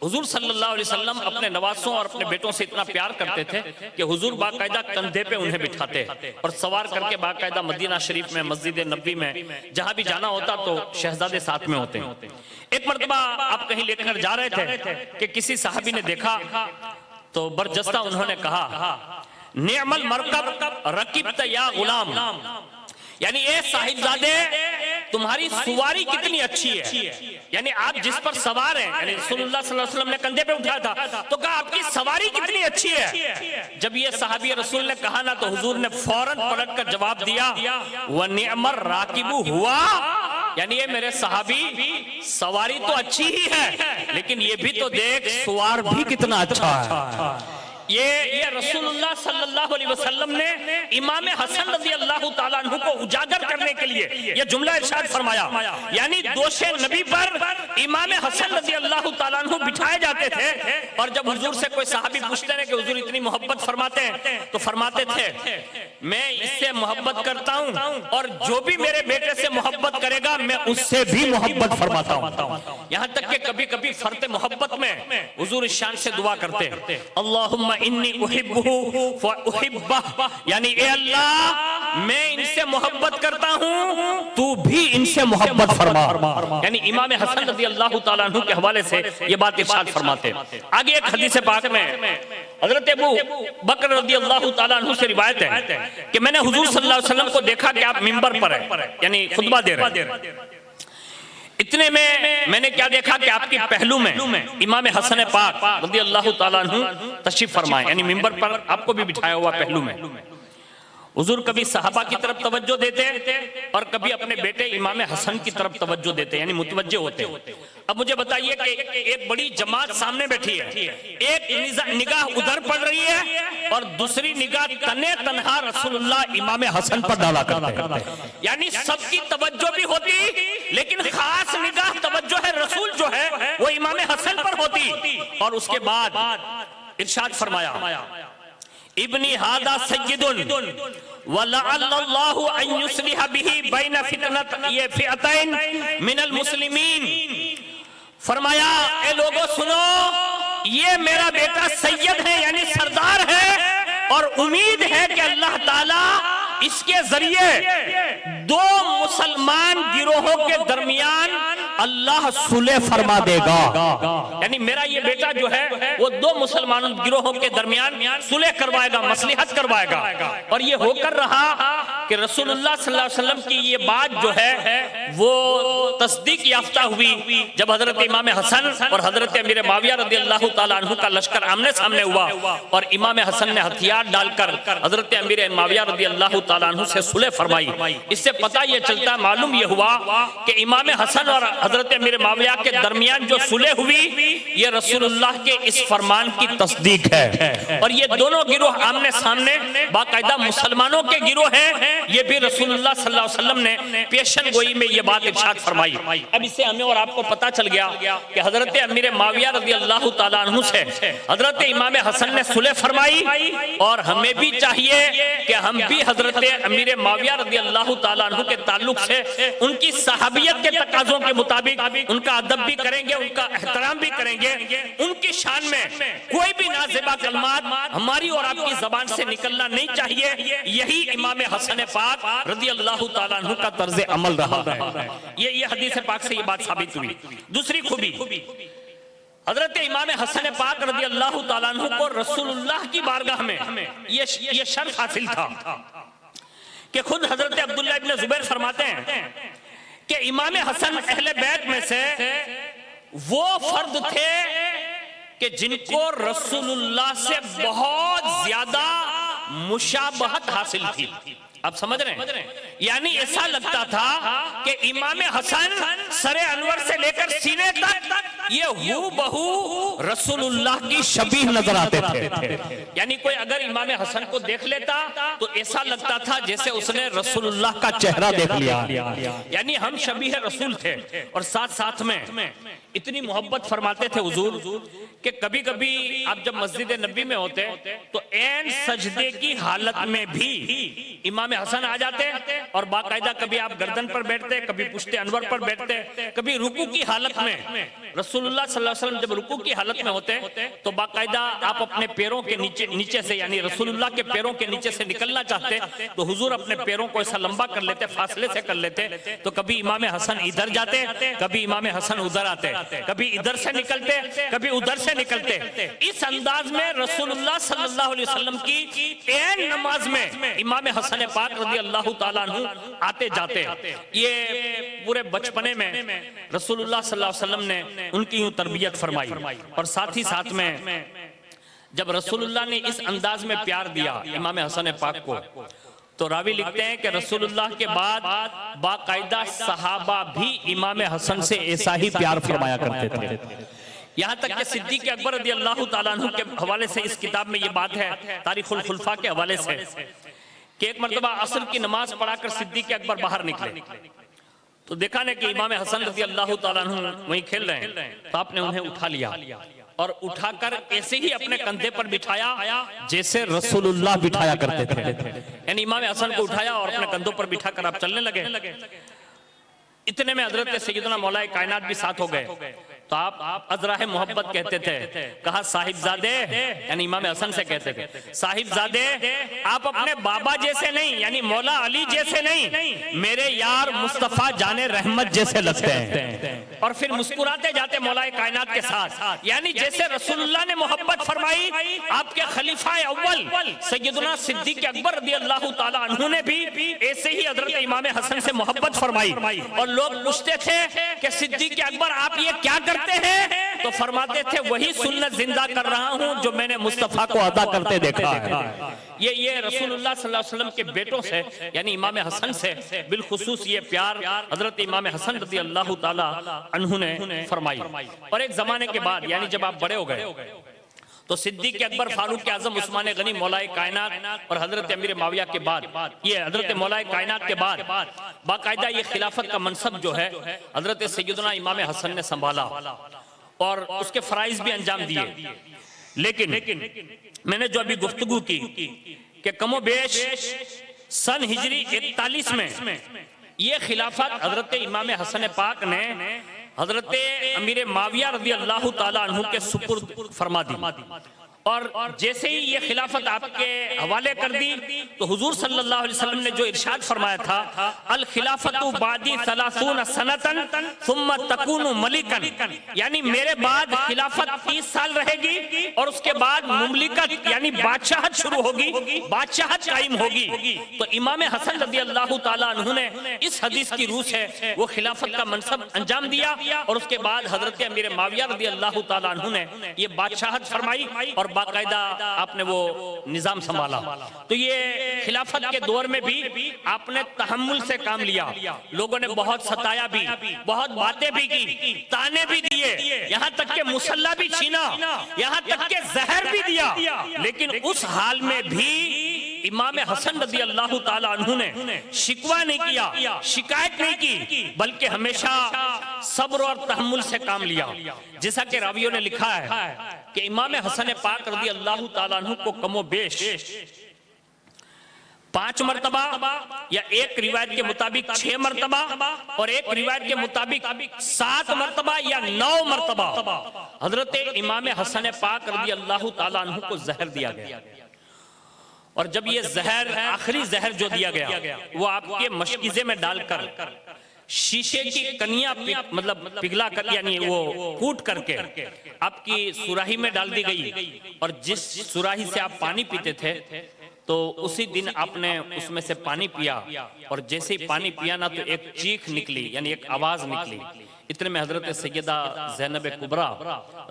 हुजूर सल्लल्लाहु अलैहि वसल्लम अपने नवासों और अपने बेटों से इतना प्यार करते थे कि हुजूर बाकायदा कंधे पे उन्हें बिठाते और सवार करके बाकायदा मदीना शरीफ में, मस्जिद नबी में जहां भी जाना होता तो शहजादे साथ में होते हैं। एक मरतबा आप कहीं लेकर जा रहे थे कि किसी साहबी ने देखा तो बरजस्ता उन्होंने कहा, निअमल मरकब रकीबत या गुलाम, यानी ए साहिबजादे तुम्हारी सवारी कितनी अच्छी है। यानी आप जिस पर सवार हैं, यानी रसूलुल्लाह सल्लल्लाहु अलैहि वसल्लम ने कंधे पे उठाया था तो कहा आपकी सवारी कितनी अच्छी है। जब ये सहाबी रसूल ने कहा ना, तो हुजूर ने फौरन पलट कर जवाब दिया, व निअमर राकिबु हुआ, यानी ये मेरे सहाबी सवारी तो अच्छी ही है, लेकिन ये भी तो देख सवार भी कितना अच्छा है। ये रसूलुल्लाह सल्लल्लाहु अलैहि वसल्लम ने इमाम हसन रज़ी अल्लाह ताला अन्हु को उजागर करने के लिए ये जुमला इरशाद फरमाया। यानी दोषे नबी पर इमाम हसन रज़ी अल्लाह ताला अन्हु बिठाए जाते थे, और जब हुजूर से कोई सहाबी पूछते हैं कि हुजूर इतनी मोहब्बत फरमाते हैं, तो फरमाते थे मैं इससे मोहब्बत करता हूँ और जो भी मेरे बेटे से मोहब्बत करेगा मैं उससे भी मोहब्बत फरमाता हूँ। यहाँ तक कि कभी कभी फर्ते मोहब्बत में हुजूर इस शान से दुआ करते, अल्लाहुम्मा इन्नी उहिब्बुहु व उहिब्बह, यानी ए अल्लाह मैं इनसे मोहब्बत करता हूँ, तू भी इनसे मोहब्बत फरमा। यानी इमाम हसन रज़ी अल्लाह ताला अन्हु के हवाले से ये बात इरशाद फरमाते। आगे एक हदीस पाक में हजरत अबू बकर रज़ी अल्लाह ताला अन्हु से रिवायत है कि मैंने हुजूर सल्लल्लाहु अलैहि वसल्लम को देखा कि आप मिंबर पर हैं, यानी खुतबा दे रहे हैं। इतने में मैंने क्या देखा कि आपकी पहलू में इमाम हसन पाक रज़ी अल्लाह ताला अन्हु तशरीफ फरमाए, यानी मिंबर पर आपको भी बिठाया हुआ पहलू में। हुजूर कभी सहाबा की तरफ तवज्जो देते और कभी अपने बेटे इमाम हसन की तरफ तवज्जो देते, यानी मुतवज्जे होते। अब मुझे बताइए कि एक बड़ी जमात सामने बैठी है, एक निगाह उधर पड़ रही है और दूसरी निगाह तने तन्हा रसूलुल्लाह इमाम हसन पर डाला करते हैं। यानी सबकी तवज्जो भी होती, लेकिन खास निगाह तवज्जो है रसूल जो है वो इमाम हसन पर होती। और उसके बाद इरशाद फरमाया, इब्नी हादा सय्यदुन व लअल्लल्लाहु अन युस्लिह बिही बैन फितनत ये फिअतैन मिनल मुस्लिमीन फरमाया ए लोगों सुनो, ये मेरा बेटा सैयद है यानी सरदार है, और उम्मीद है कि अल्लाह ताला इसके जरिए दो मुसलमान गिरोहों के दरमियान अल्लाह सुलह फरमा देगा। यानी मेरा ये बेटा जो है वो दो मुसलमान गिरोहों के दरमियान सुलह करवाएगा, मसलिहत करवाएगा। और ये होकर रहा कि रसूलुल्लाह सल्लल्लाहु अलैहि वसल्लम की ये बात जो है वो तस्दीक याफ्ता हुई जब हजरत इमाम हसन और हजरत अमीर माविया रदी अल्लाह ताला अन्हु का लश्कर आमने सामने हुआ, और इमाम हसन ने हथियार डालकर हजरत अमीर माविया रदी अल्लाह ताला अन्हु से सुलह फरमाई। इससे पता ये चलता, मालूम ये हुआ कि इमाम हसन और हजरत अमीर माविया के दरमियान जो सुलह हुई ये रसूलुल्लाह के इस फरमान की तस्दीक है। और ये दोनों गिरोह आमने सामने बाकायदा मुसलमानों के गिरोह हैं, ये भी रसूलुल्लाह सल्लल्लाहु अलैहि वसल्लम ने पेशन गोई में ये बात इरशाद फरमाई। अब इससे हमें और आपको पता चल गया कि हजरत अमीर माविया रज़ी अल्लाह ताला अन्हु से हजरत इमाम हसन ने सुलह फरमाई, और हमें भी चाहिए कि हम भी हजरत अमीर माविया रज़ी अल्लाह ताला अन्हु के ताल्लुक से उनकी सहाबियत के तकाज़ों के मुताबिक उनका अदब भी करेंगे, उनका एहतराम भी करेंगे। उनकी शान में कोई भी नाज़िबा कलमात हमारी और आपकी ज़बान से निकलना नहीं चाहिए। यही इमाम हसन पाक रज़ी अल्लाह ताला अन्हु का तर्ज अमल रहा है। ये हदीस पाक से ये बात साबित हुई। दूसरी खूबी, हजरत इमाम हसन पाक रज़ी अल्लाह ताला अन्हु को रसूलुल्लाह की बारगाह में ये शर्फ हासिल था कि खुद हजरत अब्दुल्लाह इब्न जुबैर फरमाते हैं कि इमाम हसन अहले बैत में से वो फर्द थे कि जिनको रसूलुल्लाह से बहुत ज्यादा मुशाबहत हासिल थी। आप समझ रहे हैं? यानी ऐसा लगता था कि इमाम हसन सरे अनवर से लेकर सीने तक ये हूबहू रसूलुल्लाह की शबीह नजर आते थे। यानी कोई अगर इमाम हसन को देख लेता तो ऐसा लगता था जैसे उसने रसूलुल्लाह का चेहरा देख लिया। यानी हम शबीह रसूल थे, और साथ साथ में इतनी मोहब्बत फरमाते थे हुजूर कि कभी कभी आप जब मस्जिद नबी में होते तो ऐन सजदे की हालत में भी इमाम हसन आ जाते, और बाकायदा कभी आप गर्दन पर बैठते, कभी पुश्ते अनवर पर बैठते, कभी रुकू की हालत में। रसूलुल्लाह सल्लल्लाहु अलैहि वसल्लम जब रुकू की हालत में होते तो बाकायदा आप अपने पैरों के नीचे से यानी रसूलुल्लाह के पैरों के नीचे से निकलना चाहते तो हुजूर अपने पैरों को ऐसा लंबा कर लेते, फासले से कर लेते। तो कभी इमाम हसन इधर जाते, कभी इमाम हसन उधर आते, कभी इधर से निकलते, कभी उधर से निकलते। इस अंदाज में रसूलुल्लाह सल्लल्लाहु अलैहि वसल्लम की ऐन नमाज में इमाम हसन पाक रज़ी अल्लाह ताला अन्हु आते जाते। ये पूरे बचपने में रसूलुल्लाह सल्लल्लाहु अलैहि वसल्लम ने उनकी यूं तरबियत फरमाई, और साथ ही साथ में जब रसूलुल्लाह ने इस अंदाज में प्यार दिया इमाम हसन पाक को, तो रावी लिखते हैं कि रसूलुल्लाह के बाद बाकायदा सहाबा भी इमाम हसन से ऐसा ही प्यार फरमाया करते थे। यहाँ तक कि सिद्दीक़ अकबर रज़ी अल्लाह ताला अन्हु के हवाले से इस किताब में ये बात है, तारीख़ुल खुलफा के हवाले से, कि एक मर्तबा असर की नमाज पढ़ाकर सिद्दीक़ अकबर बाहर निकले तो देखा ने कि इमाम हसन रज़ी अल्लाह ताला अन्हु वहीं खेल रहे हैं, तो आपने उन्हें उठा लिया और उठाकर ऐसे ही अपने कंधे पर बिठाया जैसे रसूलुल्लाह बिठाया करते थे। यानी इमाम हसन को उठाया और अपने कंधों पर बिठाकर आप चलने लगे। इतने में हजरत सैयदना मौलाए कायनात भी साथ हो गए। तो आप अजराह मोहब्बत कहते थे, कहा साहिबजादे, यानी इमाम हसन से कहते थे, साहिबजादे आप अपने बाबा जैसे नहीं यानी मौला अली जैसे नहीं, मेरे यार मुस्तफा जाने रहमत जैसे लगते हैं। और फिर मुस्कुराते जाते मौलाए कायनात के साथ, यानी जैसे रसूलुल्लाह ने मोहब्बत फरमाई आपके खलीफा अव्वल सैयदना सिद्दीक़ अकबर रज़ी अल्लाह ताला अन्हु ने भी ऐसे ही हजरत इमाम हसन से मोहब्बत फरमाई। और लोग पूछते थे कि सिद्दीक़ अकबर आप ये क्या करते हैं, तो फरमाते थे वही सुन्नत जिंदा कर रहा हूं जो मैंने मुस्तफा को अदा करते देखा है। ये रसूलुल्लाह सल्लल्लाहु अलैहि वसल्लम के बेटों से यानी इमाम हसन से बिलखुसूस ये प्यार हजरत इमाम हसन रज़ी अल्लाह ताला अन्हु ने फरमाई। और एक जमाने के बाद यानी जब आप बड़े हो गए तो सिद्दीक़ अकबर, फारूक आजम, उस्मान गनी, मौलाए कायनात और हजरत अमीर माविया के बाद ये हजरत मौलाए कायनात के बाद बाकायदा ये खिलाफत का मनसब जो है हजरत सैयदना इमाम हसन ने संभाला और उसके फराइज भी अंजाम दिए। लेकिन मैंने जो अभी गुफ्तगू की कि कमोबेश सन हिजरी 41 में ये खिलाफत हजरत इमाम हसन पाक ने हजरत अमीर माविया रज़ी अल्लाह ताला अन्हु के सुपुर्द फरमा दी। और जैसे ही ये खिलाफत आपके हवाले कर दी तो हुजूर सल्लल्लाहु अलैहि वसल्लम ने जो इरशाद फरमाया था, अल खिलाफतु बादी सलासून सनतन सुम्मा तकूनु मलिकन, यानी मेरे बाद खिलाफत 30 साल रहेगी और उसके बाद मुमलिकत यानी बादशाहत शुरू होगी, बादशाहत कायम होगी। तो इमाम हसन रज़ी अल्लाह ताला अन्हु ने इस हदीस की रूह से वो खिलाफत का मनसब अंजाम दिया और उसके बाद हजरत अमीर माविया रज़ी अल्लाह ताला अन्हु ने ये बादशाहत फरमाई और बाकायदा आपने वो निजाम संभाला। तो ये खिलाफत के दौर में भी आपने तहम्मुल से काम लिया, लोगों ने बहुत सताया भी, बहुत बातें भी की, ताने भी दिए, यहाँ तक के मुसल्ला भी छीना, यहाँ तक के जहर भी दिया, लेकिन उस हाल में भी इमाम हसन रज़ी अल्लाह ताला अन्हु ने शिकवा नहीं किया, शिकायत नहीं की, बल्कि हमेशा सब्र और तहम्मुल से काम लिया। जैसा कि रावियों ने लिखा है कि इमाम हसन पाक रज़ी अल्लाह ताला अन्हु को कमोबेश 5 मरतबा या एक रिवायत के मुताबिक 6 मरतबा और एक रिवायत के मुताबिक 7 मरतबा या 9 मरतबा हजरत इमाम हसन पाक रज़ी अल्लाह ताला अन्हु को जहर दिया गया। और जब ये जहर आखिरी जहर जो दिया गया वो आपके मशकीजे में डालकर शीशे की कनिया मतलब पिघला कर यानी वो कूट करके आपकी सुराही में डाल दी गई और जिस सुराही से आप पानी पीते थे तो उसी दिन आपने उसमें से पानी पिया और जैसे ही पानी पिया ना तो एक चीख निकली यानी एक आवाज निकली। इतने में हजरत सैयदा ज़ैनब कुबरा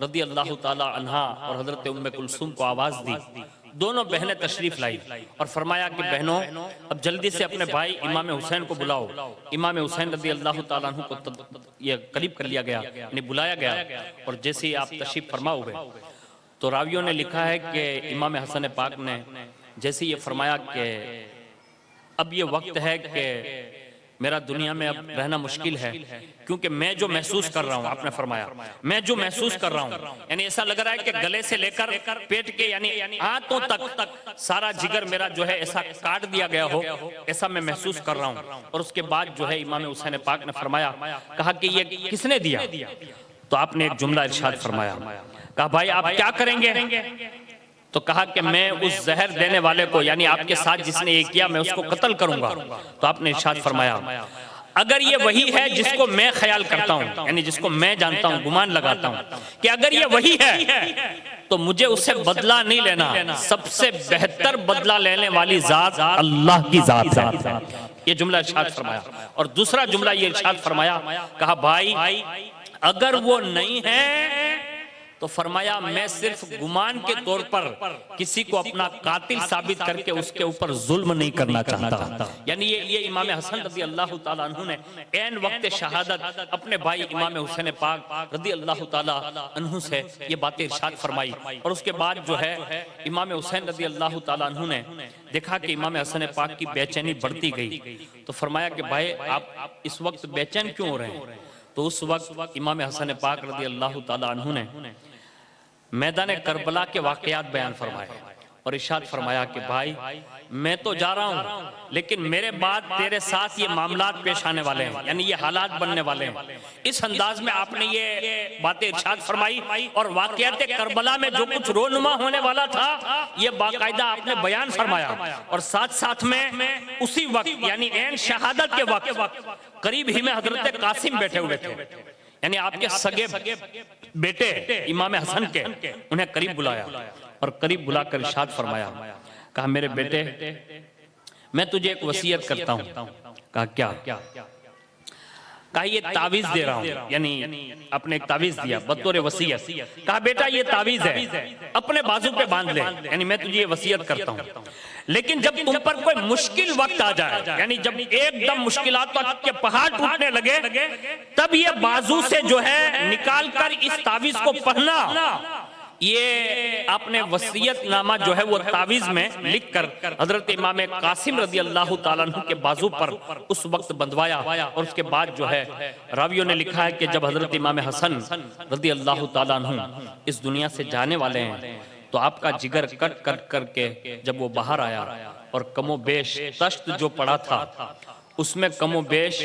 रज़ी अल्लाह ताला अन्हा और हजरत उम्मे कुलसूम को आवाज दी। दोनों बहनें तशरीफ लाई और फरमाया कि बहनों अब जल्दी से अपने भाई इमाम हुसैन को बुलाओ। इमाम हुसैन रज़ी अल्लाह ताला अन्हु को ये करीब कर लिया गया यानी बुलाया गया और जैसे ही आप तशरीफ फरमा हुए तो रावियों ने लिखा है कि इमाम हसन पाक ने जैसे ये फरमाया कि अब ये वक्त है कि मेरा दुनिया में अब रहना मुश्किल है क्योंकि मैं जो महसूस कर रहा हूँ, आपने फरमाया मैं जो महसूस कर रहा हूँ यानी ऐसा लग रहा है कि गले से लेकर पेट के यानी आंतों तक सारा जिगर मेरा जो है ऐसा काट दिया गया हो, ऐसा मैं महसूस कर रहा हूँ। और उसके बाद जो है इमाम हुसैन पाक ने फरमाया, कहा कि ये किसने दिया? तो आपने एक जुमला इरशाद फरमाया, कहा भाई आप क्या करेंगे? तो कहा कि मैं उस जहर देने वाले को यानी आपके साथ जिसने ये किया मैं उसको कत्ल करूंगा। तो आपने इरशाद फरमाया अगर ये वही है जिसको मैं ख्याल करता हूँ यानी जिसको मैं जानता हूँ, गुमान लगाता हूँ कि अगर ये वही है तो मुझे उससे बदला नहीं लेना, सबसे बेहतर बदला लेने वाली जात अल्लाह की जात है। ये जुमला इरशाद फरमाया। और दूसरा जुमला ये इरशाद फरमाया, कहा भाई अगर वो नहीं है तो फरमाया मैं सिर्फ गुमान के तौर पर किसी को अपना कातिल साबित करके उसके ऊपर जुल्म नहीं करना चाहता। यानी ये इमाम हसन रज़ी अल्लाह ताला अन्हु ने ऐन वक्त शहादत अपने भाई इमाम हुसैन पाक रज़ी अल्लाह ताला अन्हु से ये बातें इरशाद फरमाई। और उसके बाद जो है इमाम हुसैन रज़ी अल्लाह ताला अन्हु ने देखा कि इमाम हसन पाक की बेचैनी बढ़ती गई तो फरमाया कि भाई आप इस वक्त बेचैन क्यों हो रहे हैं? तो उस वक्त इमाम हसन पाक रज़ी अल्लाह ताला अन्हु ने मैदान करबला के वाकयात बयान फरमाए और इरशाद फरमाया कि भाई मैं तो जा रहा हूं लेकिन मेरे बाद तेरे साथ ये मामलात पेश आने वाले हैं यानी ये हालात बनने वाले हैं। इस अंदाज में आपने ये बातें इरशाद फरमाई और वाकयात करबला में जो कुछ रोनुमा होने वाला था ये बाकायदा आपने बयान फरमाया। और साथ साथ में उसी वक्त यानी ऐन शहादत के वक्त करीब ही में हजरत कासिम बैठे हुए थे यानी आपके सगे बेटे इमाम हसन के, उन्हें करीब बुलाया और करीब बुलाकर इरशाद फरमाया, कहा मेरे बेटे मैं तुझे एक वसीयत करता हूं। कहा क्या? कहा ये तावीज दे रहा हूं यानी अपने एक तावीज दिया बतौर वसीयत। कहा बेटा ये तावीज है अपने बाजू पे बांध ले यानी मैं तुझे ये वसीयत करता हूं, लेकिन जब तुम पर कोई मुश्किल वक्त आ जाए यानी जब एकदम मुश्किलात के पहाड़ टूटने लगे तब ये बाजू से जो है निकाल कर इस तावीज को पढ़ना। ये आपने वसीयतनामा जो है वो तावीज में लिख कर हजरत इमाम कासिम रज़ी अल्लाह ताला अन्हु के बाजू पर उस वक्त बंधवाया। और उसके बाद जो है रावियों ने लिखा है कि जब हजरत इमाम हसन रज़ी अल्लाह ताला अन्हु इस दुनिया से जाने वाले हैं तो आपका जिगर कट करके जब वो बाहर आया और कमोबेश तश्त जो पड़ा था उसमें कमो बेश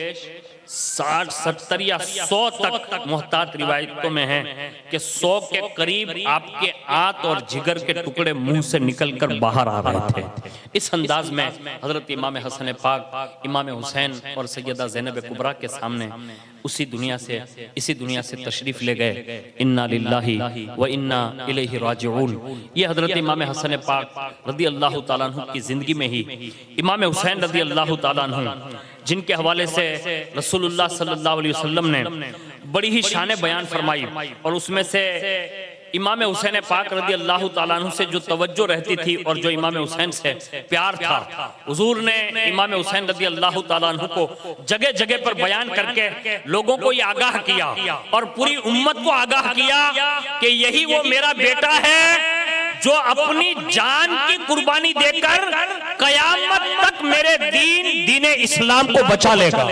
60, 70 या 100 तक मुहतात रिवायतों में है कि 100 के करीब आपके आंत और जिगर के टुकड़े मुंह से निकलकर बाहर आ रहे थे। इस अंदाज में हजरत इमाम हसन पाक, इमाम हुसैन और सैयदा ज़ैनब कुबरा के सामने इसी दुनिया से तशरीफ ले गए। इन्ना लिल्लाहि व इन्ना इलैहि राजिऊन। ये हजरत इमाम हसन पाक रदी अल्लाह तआला अन्हु की जिंदगी में ही इमाम हुसैन रदी अल्लाह तआला अन्हु, जिनके हवाले से रसूलुल्लाह सल्लल्लाहु अलैहि वसल्लम ने बड़ी ही शान बयान फरमाई, और उसमें से इमाम हुसैन पाक रदी अल्लाह तआला अन्हु से जो तवज्जो रहती थी और जो इमाम हुसैन से प्यार था, हुजूर ने इमाम हुसैन रदी अल्लाह तआला अन्हु को जगह जगह पर बयान करके लोगों को ये आगाह किया और पूरी उम्मत को आगाह किया कि यही वो मेरा बेटा है जो अपनी जान की कुर्बानी देकर कयामत तक मेरे दीन इस्लाम को बचा लेगा।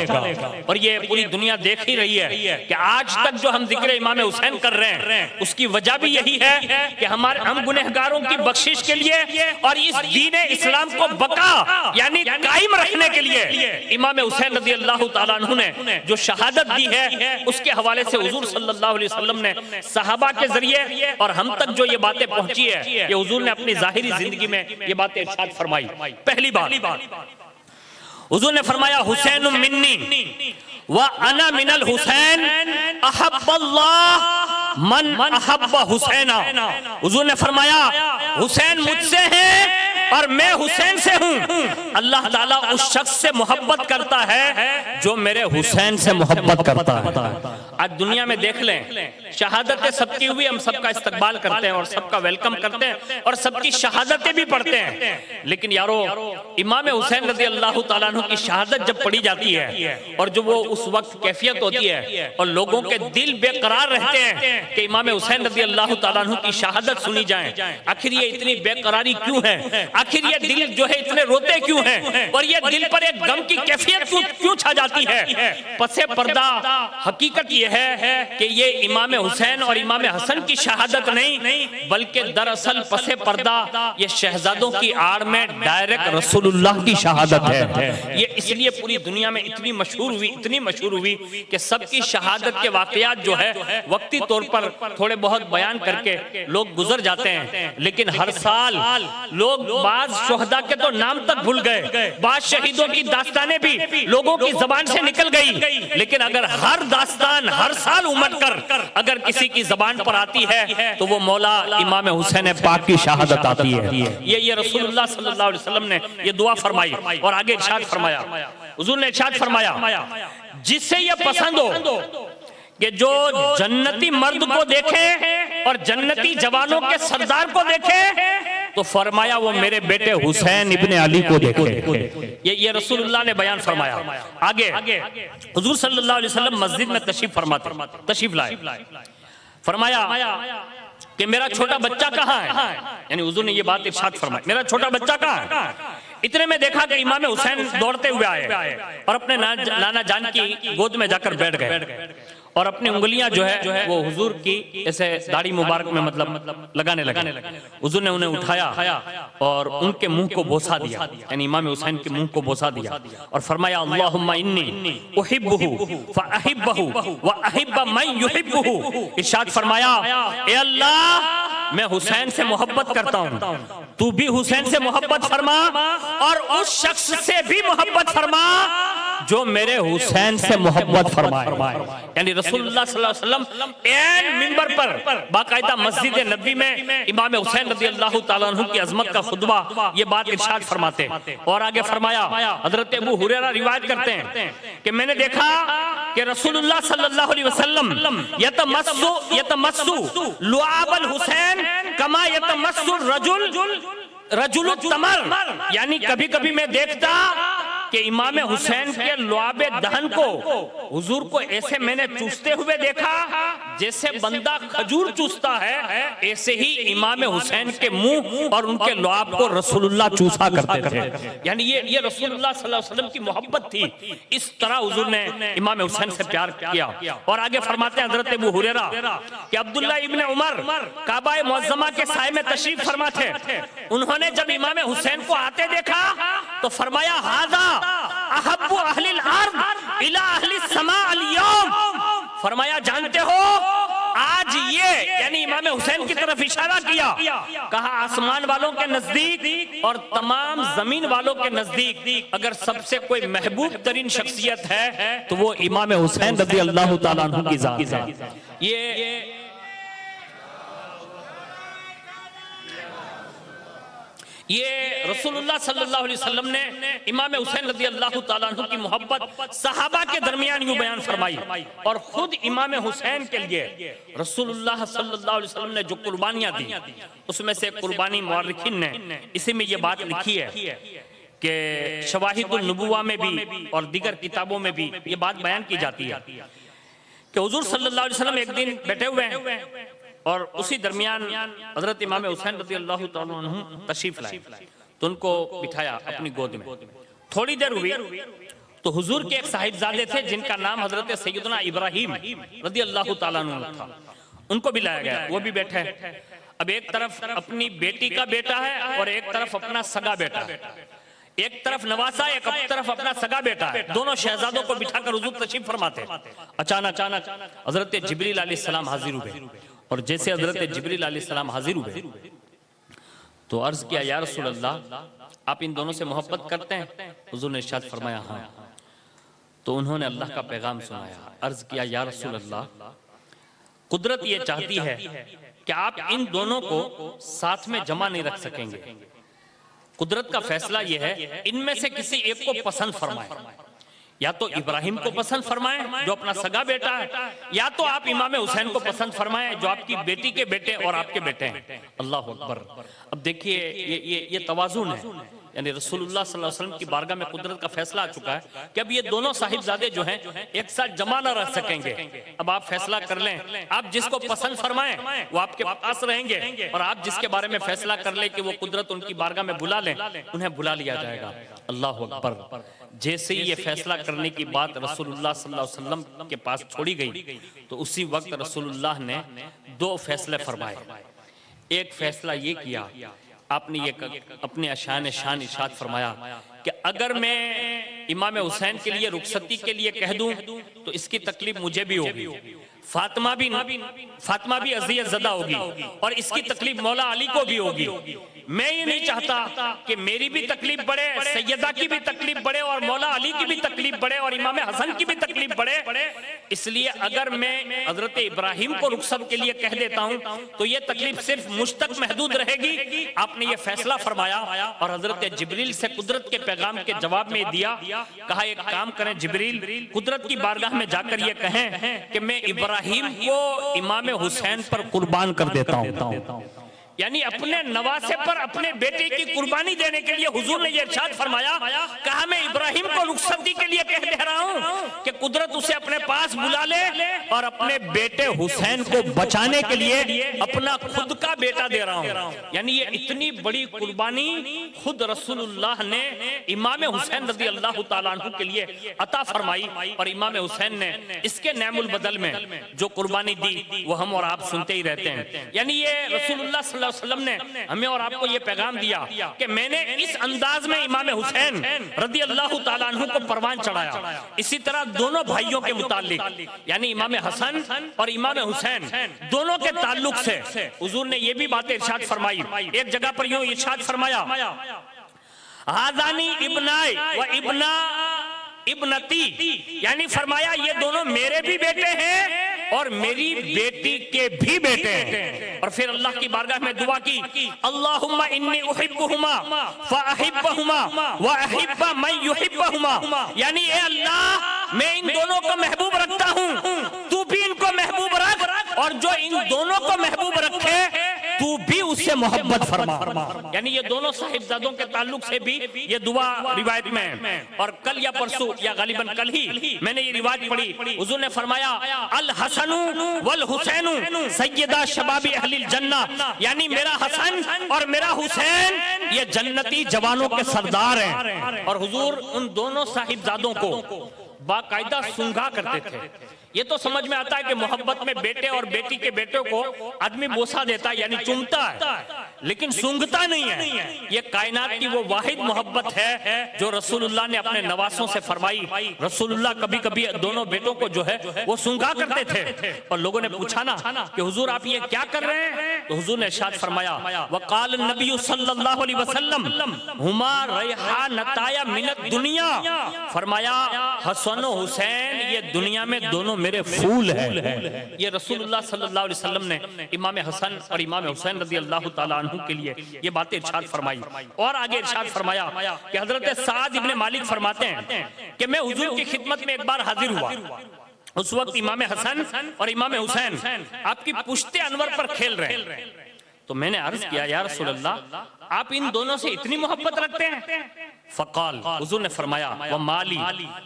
और ये पूरी दुनिया देख ही रही है कि आज तक जो हम जिक्र इमाम हुसैन कर रहे हैं उसकी वजह भी यही है कि हम गुनहगारों की बख्शिश के लिए और इस दीन इस्लाम को बका यानी कायम रखने के लिए इमाम हुसैन रज़ी अल्लाह तआला अन्हु ने जो शहादत दी है उसके हवाले से हुजूर सल्लल्लाहु अलैहि वसल्लम ने सहाबा के जरिए और हम तक जो ये बातें पहुंची है, ये हुजूर ने अपनी जाहिरी जिंदगी में ये बातें इरशाद फरमाई। पहली बात हुजूर ने फरमाया, हुसैन मिन्नी व अना मिनल हुसैन अहब्बल्लाह मन अहब्ब हुसैना। हुजूर ने फरमाया, हुसैन मुझसे है और मैं हुसैन से हूँ। अल्लाह ताला उस शख्स से मोहब्बत करता है जो मेरे हुसैन से मोहब्बत करता है। आज दुनिया में देख लें, शहादतें सबकी हुई, हम सबका इस्तकबाल करते हैं और सबका वेलकम करते हैं और सबकी शहादतें भी पढ़ते हैं, लेकिन यारो इमाम हुसैन रज़ी अल्लाह तआला अन्हु की शहादत जब पढ़ी जाती है और जो वो उस वक्त कैफियत होती है और लोगों के दिल बेकरार रहते हैं कि इमाम हुसैन रज़ी अल्लाह तआला अन्हु की शहादत सुनी जाए, आखिर ये इतनी बेकरारी क्यों है, आखिर ये दिल जो है इतने रोते क्यों हैं और ये दिल पर एक गम की कैफियत क्यों छा जाती है। पसे पर्दा हकीकत ये है कि ये इमाम हुसैन और इमाम हसन की शहादत नहीं, बल्कि दरअसल पसे पर्दा ये शहजादों की आड़ में डायरेक्ट रसूलुल्लाह की शहादत है। ये इसलिए पूरी दुनिया में इतनी मशहूर हुई कि सबकी शहादत के वाकयात जो है वक्ती तौर पर थोड़े बहुत बयान करके लोग गुजर जाते हैं, लेकिन हर साल लोग बाज शोहदा के तो नाम तक भूल गए, बाज शहीदों की दास्तानें भी लोगों की जबान से निकल गई, लेकिन अगर हर दास्तान हर साल उमड़ कर अगर किसी की जबान पर आती है तो वो मौला इमाम हुसैन पाक की शहादत आती है। ये रसूलुल्लाह सल्लल्लाहु अलैहि वसल्लम ने ये दुआ फरमाई और आगे इरशाद फरमाया, हुजूर ने इरशाद फरमाया, जिससे ये पसंद हो कि जो जन्नती मर्द को देखे और जन्नती जवानों के सरदार को देखे तो फरमाया वो मेरे बेटे हुसैन इब्ने अली को देखे। ये रसूलुल्लाह ने बयान फरमाया। आगे हुजूर सल्लल्लाहु अलैहि वसल्लम मस्जिद में तशरीफ लाए, फरमाया कि मेरा छोटा बच्चा कहाँ है, यानी हुजूर ने ये बात इरशाद फरमाई, मेरा छोटा बच्चा कहाँ है। इतने में देखा कि इमाम हुसैन दौड़ते हुए आए और अपने नाना जान की गोद में जाकर बैठ गए और अपनी उंगलियां जो है वो हुजूर की ऐसे दाढ़ी मुबारक में मतलब लगाने लगे। हुजूर ने उन्हें उठाया और उनके मुंह को बोसा दिया, यानी इमाम हुसैन के मुंह को बोसा दिया और फरमाया, अल्लाहुम्मा इन्नी उहिब्बुहु फअहिब्बहु व अहिब्ब मन युहिब्बुहु। इरशाद फरमाया, ए अल्लाह मैं हुसैन से मोहब्बत करता हूँ, तू भी हुसैन से मोहब्बत फरमा और उस शख्स से भी मोहब्बत फरमा जो मेरे हुसैन से मोहब्बत फरमाए। यानी रसूलुल्लाह सल्लल्लाहु अलैहि वसल्लम ऐन मिंबर पर बाकायदा मस्जिद नबी में इमाम हुसैन रज़ी अल्लाह तआला अन्हु की अजमत का खुतबा ये बात इरशाद फरमाते। और आगे फरमाया, हजरत अबू हुरैरा रिवायत करते हैं कि मैंने देखा कि रसूलुल्लाह सल्लल्लाहु अलैहि वसल्लम यतमस्सु लुआबल हुसैन कमा यतमस्सु रजुल तमर, यानी कभी कभी मैं देखता कि इमाम हुसैन के लुआबे दहन को हुजूर को ऐसे मैंने चूसते हुए देखा जैसे बंदा खजूर चूसता है, ऐसे ही इमाम हुसैन के मुंह और उनके लुआब को रसूलुल्लाह चूसा करते थे। यानी ये रसूलुल्लाह सल्लल्लाहु अलैहि वसल्लम की मोहब्बत थी। इस तरह हुजूर ने इमाम हुसैन से प्यार किया। और आगे फरमाते हैं हजरत अबू हुरैरा कि अब्दुल्लाह इब्ने उमर काबा मुअज्जमा के साए में तशरीफ फरमा थे, उन्होंने जब इमाम हुसैन को आते देखा तो फरमाया, हादा अहब्बु अहलिल फरमाया जानते हो आज ये, यानी इमाम हुसैन की तरफ इशारा किया, कहा आसमान वालों के नजदीक और तमाम जमीन वालों के नजदीक अगर सबसे कोई महबूब तरीन शख्सियत है तो वो इमाम हुसैन रज़ी अल्लाह ताला अन्हु की जात है। ये रसूलुल्लाह सल्लल्लाहु अलैहि वसल्लम ने इमाम हुसैन रज़ी अल्लाह ताला अन्हु की मोहब्बत सहाबा के दरमियान यूं बयान फरमाई, और खुद इमाम हुसैन के लिए रसूलुल्लाह सल्लल्लाहु अलैहि वसल्लम ने जो कुर्बानियां दी, उसमें से कुर्बानी मुअर्रिखीन ने इसी में ये बात लिखी है कि शवाहिदुन नुबुव्वा में भी और दीगर किताबों में भी ये बात बयान की जाती है कि हुजूर सल्लल्लाहु अलैहि वसल्लम एक दिन बैठे हुए हैं और उसी दरमियान हजरत इमाम हुसैन रज़ी अल्लाह ताला अन्हु तशरीफ लाए, तो उनको बिठाया अपनी गोद में। थोड़ी देर हुई तो हुजूर के एक साहिबजादे थे जिनका नाम हजरत सैयदना इब्राहिम रज़ी अल्लाह ताला अन्हु था, उनको भी लाया गया, वो भी बैठे। अब एक तरफ अपनी बेटी का बेटा है और एक तरफ अपना सगा बेटा है, एक तरफ नवासा एक तरफ अपना सगा बेटा है, दोनों शहजादों को बिठाकर हुजूर तशरीफ फरमाते। अचानक हजरत जिब्रील अलैहिस्सलाम हाजिर हुए, और जैसे हजरत जिब्रील अलैहिस्सलाम हाजिर हुए तो अर्ज किया या रसूल अल्लाह आप इन दोनों से मोहब्बत करते हैं? हुजूर ने इरशाद फरमाया हाँ। तो उन्होंने अल्लाह का पैगाम सुनाया, अर्ज किया या रसूल अल्लाह कुदरत ये चाहती है कि आप इन दोनों को साथ में जमा नहीं रख सकेंगे, कुदरत का फैसला यह है इनमें से किसी एक को पसंद फरमाए, या तो इब्राहिम को पसंद फरमाएं जो अपना सगा बेटा है, या तो आप इमाम हुसैन को पसंद फरमाएं जो आपकी बेटी के बेटे और आपके बेटे हैं। अल्लाह अकबर। अब देखिए ये तवाज़ुन है, यानी रसूलुल्लाह सल्लल्लाहु अलैहि वसल्लम की बारगाह में कुदरत का फैसला आ चुका है कि अब ये दोनों साहिबजादे जो हैं एक साथ जमा न रह सकेंगे। अब आप फैसला कर लें, आप जिसको पसंद फरमाएं वो आपके पास रहेंगे, और आप जिसके बारे में फैसला कर लें कि वो कुदरत उनकी बारगाह में बुला लें, उन्हें बुला लिया जाएगा। अल्लाह अकबर। जैसे ही ये फैसला करने की बात रसूलुल्लाह सल्लल्लाहु अलैहि वसल्लम के पास छोड़ी गई तो उसी वक्त रसूलुल्लाह ने दो फैसले फरमाए। एक फैसला ये किया, आपने ये अपने शान इरशाद फरमाया कि अगर मैं इमाम हुसैन के लिए रुखसती के लिए कह दूं तो इसकी तकलीफ मुझे भी होगी, फातिमा भी अज़ियत ज़दा होगी, और इसकी तकलीफ मौला अली को भी होगी। मैं ये नहीं चाहता कि मेरी भी तकलीफ बढ़े, सैयदा की भी तकलीफ बढ़े, और मौला अली की भी तकलीफ बढ़े, और इमाम हसन की भी तकलीफ बढ़े। इसलिए अगर मैं हजरत इब्राहिम को रुखसत के लिए कह देता हूं तो ये तकलीफ सिर्फ मुझ तक महदूद रहेगी। आपने ये फैसला फरमाया, और हजरत जिब्रील से कुदरत के पैगाम के जवाब में दिया, कहा एक काम करें जिब्रील, कुदरत की बारगाह में जाकर ये कहें कि मैं इब्राहिम को इमाम हुसैन पर कुर्बान कर देता हूं। यानी अपने नवासे पर अपने बेटे की कुर्बानी देने के लिए हुजूर ने ये इरशाद फरमाया, कहा मैं इब्राहिम को रुखसती के लिए कह दे रहा हूं कि कुदरत उसे अपने पास बुला ले, और अपने बेटे हुसैन को बचाने के लिए अपना खुद का बेटा दे रहा हूं। यानी ये इतनी बड़ी कुर्बानी खुद रसूलुल्लाह ने इमाम हुसैन रज़ी अल्लाह ताला अन्हु के लिए अता फरमाई, और इमाम हुसैन ने इसके नेमुल बदल में जो कुर्बानी दी वो हम और आप सुनते ही रहते हैं। यानी ये रसूलुल्लाह सल्लल्लाहु अलैहि वसल्लम ने हमें और आपको ये पैगाम दिया कि मैंने इस अंदाज में इमाम हुसैन रज़ी अल्लाह ताला अन्हु को परवान चढ़ाया। इसी तरह दोनों भाइयों के मुताल्लिक, यानी इमाम हसन और इमाम हुसैन दोनों के ताल्लुक से हुजूर ने ये भी बातें इरशाद फरमाई। एक जगह पर यूं इरशाद फरमाया, हाज़ानी इब्नाई व इब्ना इब्नती, यानी फरमाया ये दोनों मेरे भी बेटे हैं और मेरी बेटी के भी बेटे हैं। और फिर अल्लाह की बारगाह में दुआ की, अल्लाहुम्मा इन्नी उहिब्बुहुमा फअहिब्बहुमा व अहिब्बा मन युहिब्बहुमा, यानी ए अल्लाह मैं इन दोनों को महबूब रखता हूँ, तू भी इनको महबूब रख, और जो इन दोनों को महबूब रखे तू भी उससे मोहब्बत फरमा। यानी ये दोनों साहिबजादों के ताल्लुक से भी ये दुआ रिवायत में है। और कल या परसों या गालिबन कल ही मैंने ये रिवायत पढ़ी, हुजूर ने फरमाया अल हसनु वल हुसैनु सय्यदा शबाबी अहलिल जन्ना, यानी मेरा हसन और मेरा हुसैन ये जन्नती जवानों के सरदार हैं। और हुजूर उन दोनों साहिबजादों को बाकायदा सुंघा करते थे, ये तो समझ में आता है कि मोहब्बत में बेटे और बेटी के बेटे को आदमी बोसा देता है, यानी चूमता है, लेकिन सूंघता नहीं है। ये कायनात की वो वाहिद मोहब्बत है जो रसूलुल्लाह ने अपने नवासों से फरमाई। रसूलुल्लाह कभी कभी दोनों बेटों को जो है वो सूंघा करते थे। और लोगों ने पूछा ना कि हुजूर आप ये क्या कर रहे हैं, तो हुजूर ने इरशाद फरमाया वक़ाल नबी सल्लल्लाहु अलैहि वसल्लम हुमा रैहानताया मिनत दुनिया, फरमाया हसन और हुसैन ये दुनिया में दोनों मेरे फूल हैं। ये रसूलुल्लाह सल्लल्लाहु अलैहि वसल्लम ने इमाम हसन और इमाम हुसैन रज़ी अल्लाह ताला अन्हु के लिए ये बातें इरशाद फरमाई। और आगे इरशाद फरमाया कि हजरत साद इब्ने मालिक फरमाते हैं कि मैं हुजूर की खिदमत में एक बार हाजिर हुआ। उस वक्त इमाम हसन और इमाम हुसैन आपकी पुश्ते अनवर पर खेल रहे हैं। तो मैंने अर्ज किया या रसूल अल्लाह आप इन दोनों से इतनी मोहब्बत रखते हैं? फ़क़ाल हुज़ूर ने फरमाया व माली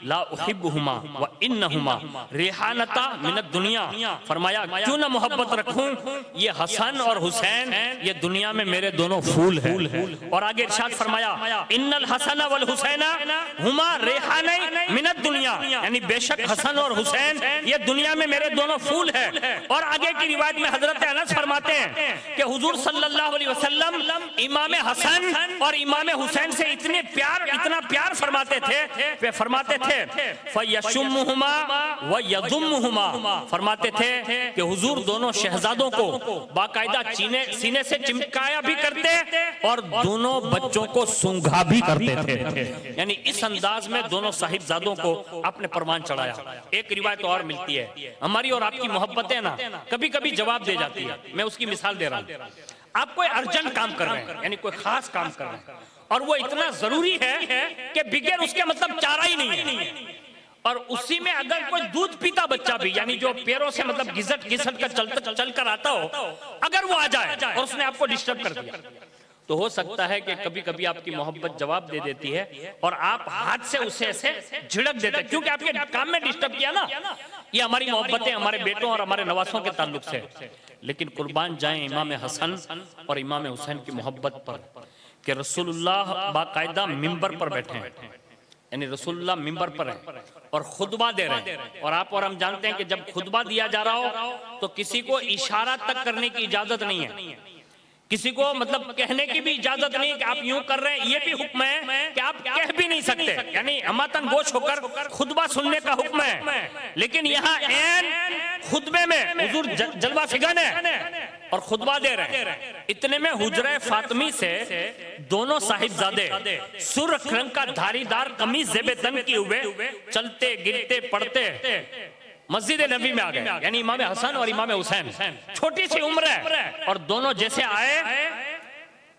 ला उहिब्बुहुमा व इन्नहुमा रिहानता मिनद दुनिया, फरमाया क्यों ना मोहब्बत रखूं, ये हसन और हुसैन ये दुनिया में मेरे दोनों फूल हैं। और आगे इरशाद फरमाया इन्नल हसन वल हुसैना हुमा रिहानै मिनद दुनिया, यानी बेशक हसन और हुसैन ये दुनिया में मेरे दोनों फूल हैं। और आगे की रिवायत में हजरत अनस फरमाते हैं कि हुजूर सल्लल्लाहु अलैहि वसल्लम इमाम हसन और इमाम हुसैन से इतना प्यार फरमाते थे फयशुम्मुहुमा व यदुम्मुहुमा, फरमाते थे कि हुजूर दोनों शहजादों को बाकायदा सीने से चिमकाया भी करते और दोनों बच्चों को सूंघा भी करते थे। यानी इस अंदाज में दोनों साहिबजादों को आपने परवान चढ़ाया। एक रिवायत और मिलती है, हमारी और आपकी मोहब्बतें ना कभी कभी जवाब दे जाती है। मैं उसकी मिसाल दे रहा हूं। आप कोई अर्जेंट काम कर रहे हैं, यानी कोई खास काम कर रहे हैं और वो इतना जरूरी है कि बिगैर उसके मतलब चारा ही नहीं है। और उसी में अगर कोई दूध पीता बच्चा भी, यानी जो पैरों से मतलब घिसट घिसट कर चल कर आता हो, अगर वो आ जाए और उसने आपको डिस्टर्ब कर दिया, तो हो सकता है कि कभी कभी आपकी मोहब्बत जवाब दे देती है और आप हाथ से उसे ऐसे झिड़क देते हैं क्योंकि आपके काम में डिस्टर्ब किया ना। ये हमारी मोहब्बतें हमारे बेटों और हमारे नवासों के ताल्लुक से। लेकिन कुर्बान जाएं इमाम हसन और इमाम हुसैन की मोहब्बत पर कि रसूलुल्लाह बाकायदा मिंबर पर बैठे हैं, यानी रसूलुल्लाह मिंबर पर हैं और खुतबा दे रहे हैं। और आप और हम जानते हैं कि जब खुतबा दिया जा रहा हो तो किसी को इशारा तक करने की इजाजत नहीं है, किसी को मतलब कहने की भी इजाजत नहीं है कि आप यूं कर रहे हैं। ये भी हुक्म है कि आप कह भी नहीं सकते, यानी अमातन गोश होकर खुतबा सुनने का हुक्म है। लेकिन यहाँ ऐन खुतबे में हुजूर जलवा फिगन है और खुतबा दे रहे हैं। इतने में हुजरे फातिमी से दोनों साहिबजादे सुर्ख रंग का धारीदार कमीज ज़ेबे तन किए हुए चलते गिरते पढ़ते मस्जिद नबी में आ गए। यानी इमाम हसन और इमाम हुसैन, छोटी सी उम्र है और दोनों जैसे आए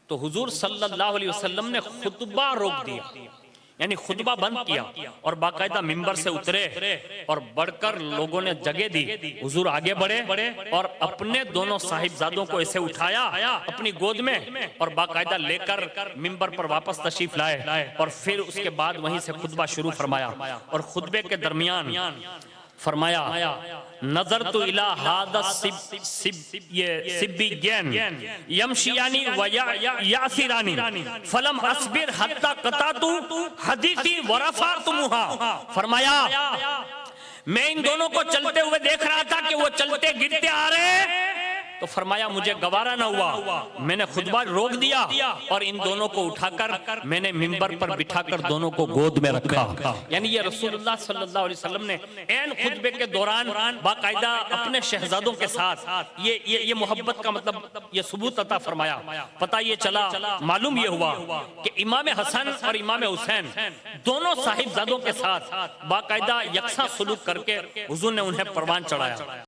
तो हुजूर सल्लल्लाहु अलैहि वसल्लम ने खुतबा रोक दिया, यानी खुतबा बंद किया और बाकायदा मिंबर से उतरे और बढ़कर लोगों ने जगह दी। हुजूर आगे बढ़े और अपने दोनों साहिबजादों को ऐसे उठाया अपनी गोद में और बाकायदा लेकर मिंबर पर वापस तशरीफ लाए और फिर उसके बाद वहीं से खुतबा शुरू फरमाया। और खुतबे के दरमियान फरमाया नजर तो इला हादा सिब्बियन यमशियानी व यासिरानी फलम अस्बिर हत्ता कतातु हदीसी वरफातुमुहा, फरमाया मैं इन दोनों को चलते हुए देख रहा था कि वो चलते गिरते आ रहे, तो फरमाया मुझे गवारा न हुआ, मैंने खुतबा रोक दिया और इन दोनों को उठाकर मैंने मिंबर पर बिठाकर दोनों को गोद में रखा। यानी ये रसूलुल्लाह सल्लल्लाहु अलैहि वसल्लम ने ऐन खुतबे के दौरान बाकायदा अपने शहजादों के साथ ये मोहब्बत का मतलब ये सबूत अता फरमाया। पता ये चला, मालूम ये हुआ कि इमाम हसन और इमाम हुसैन दोनों साहिबजादों के साथ बाकायदा यकसा सलूक करके हुजूर ने उन्हें परवान चढ़ाया।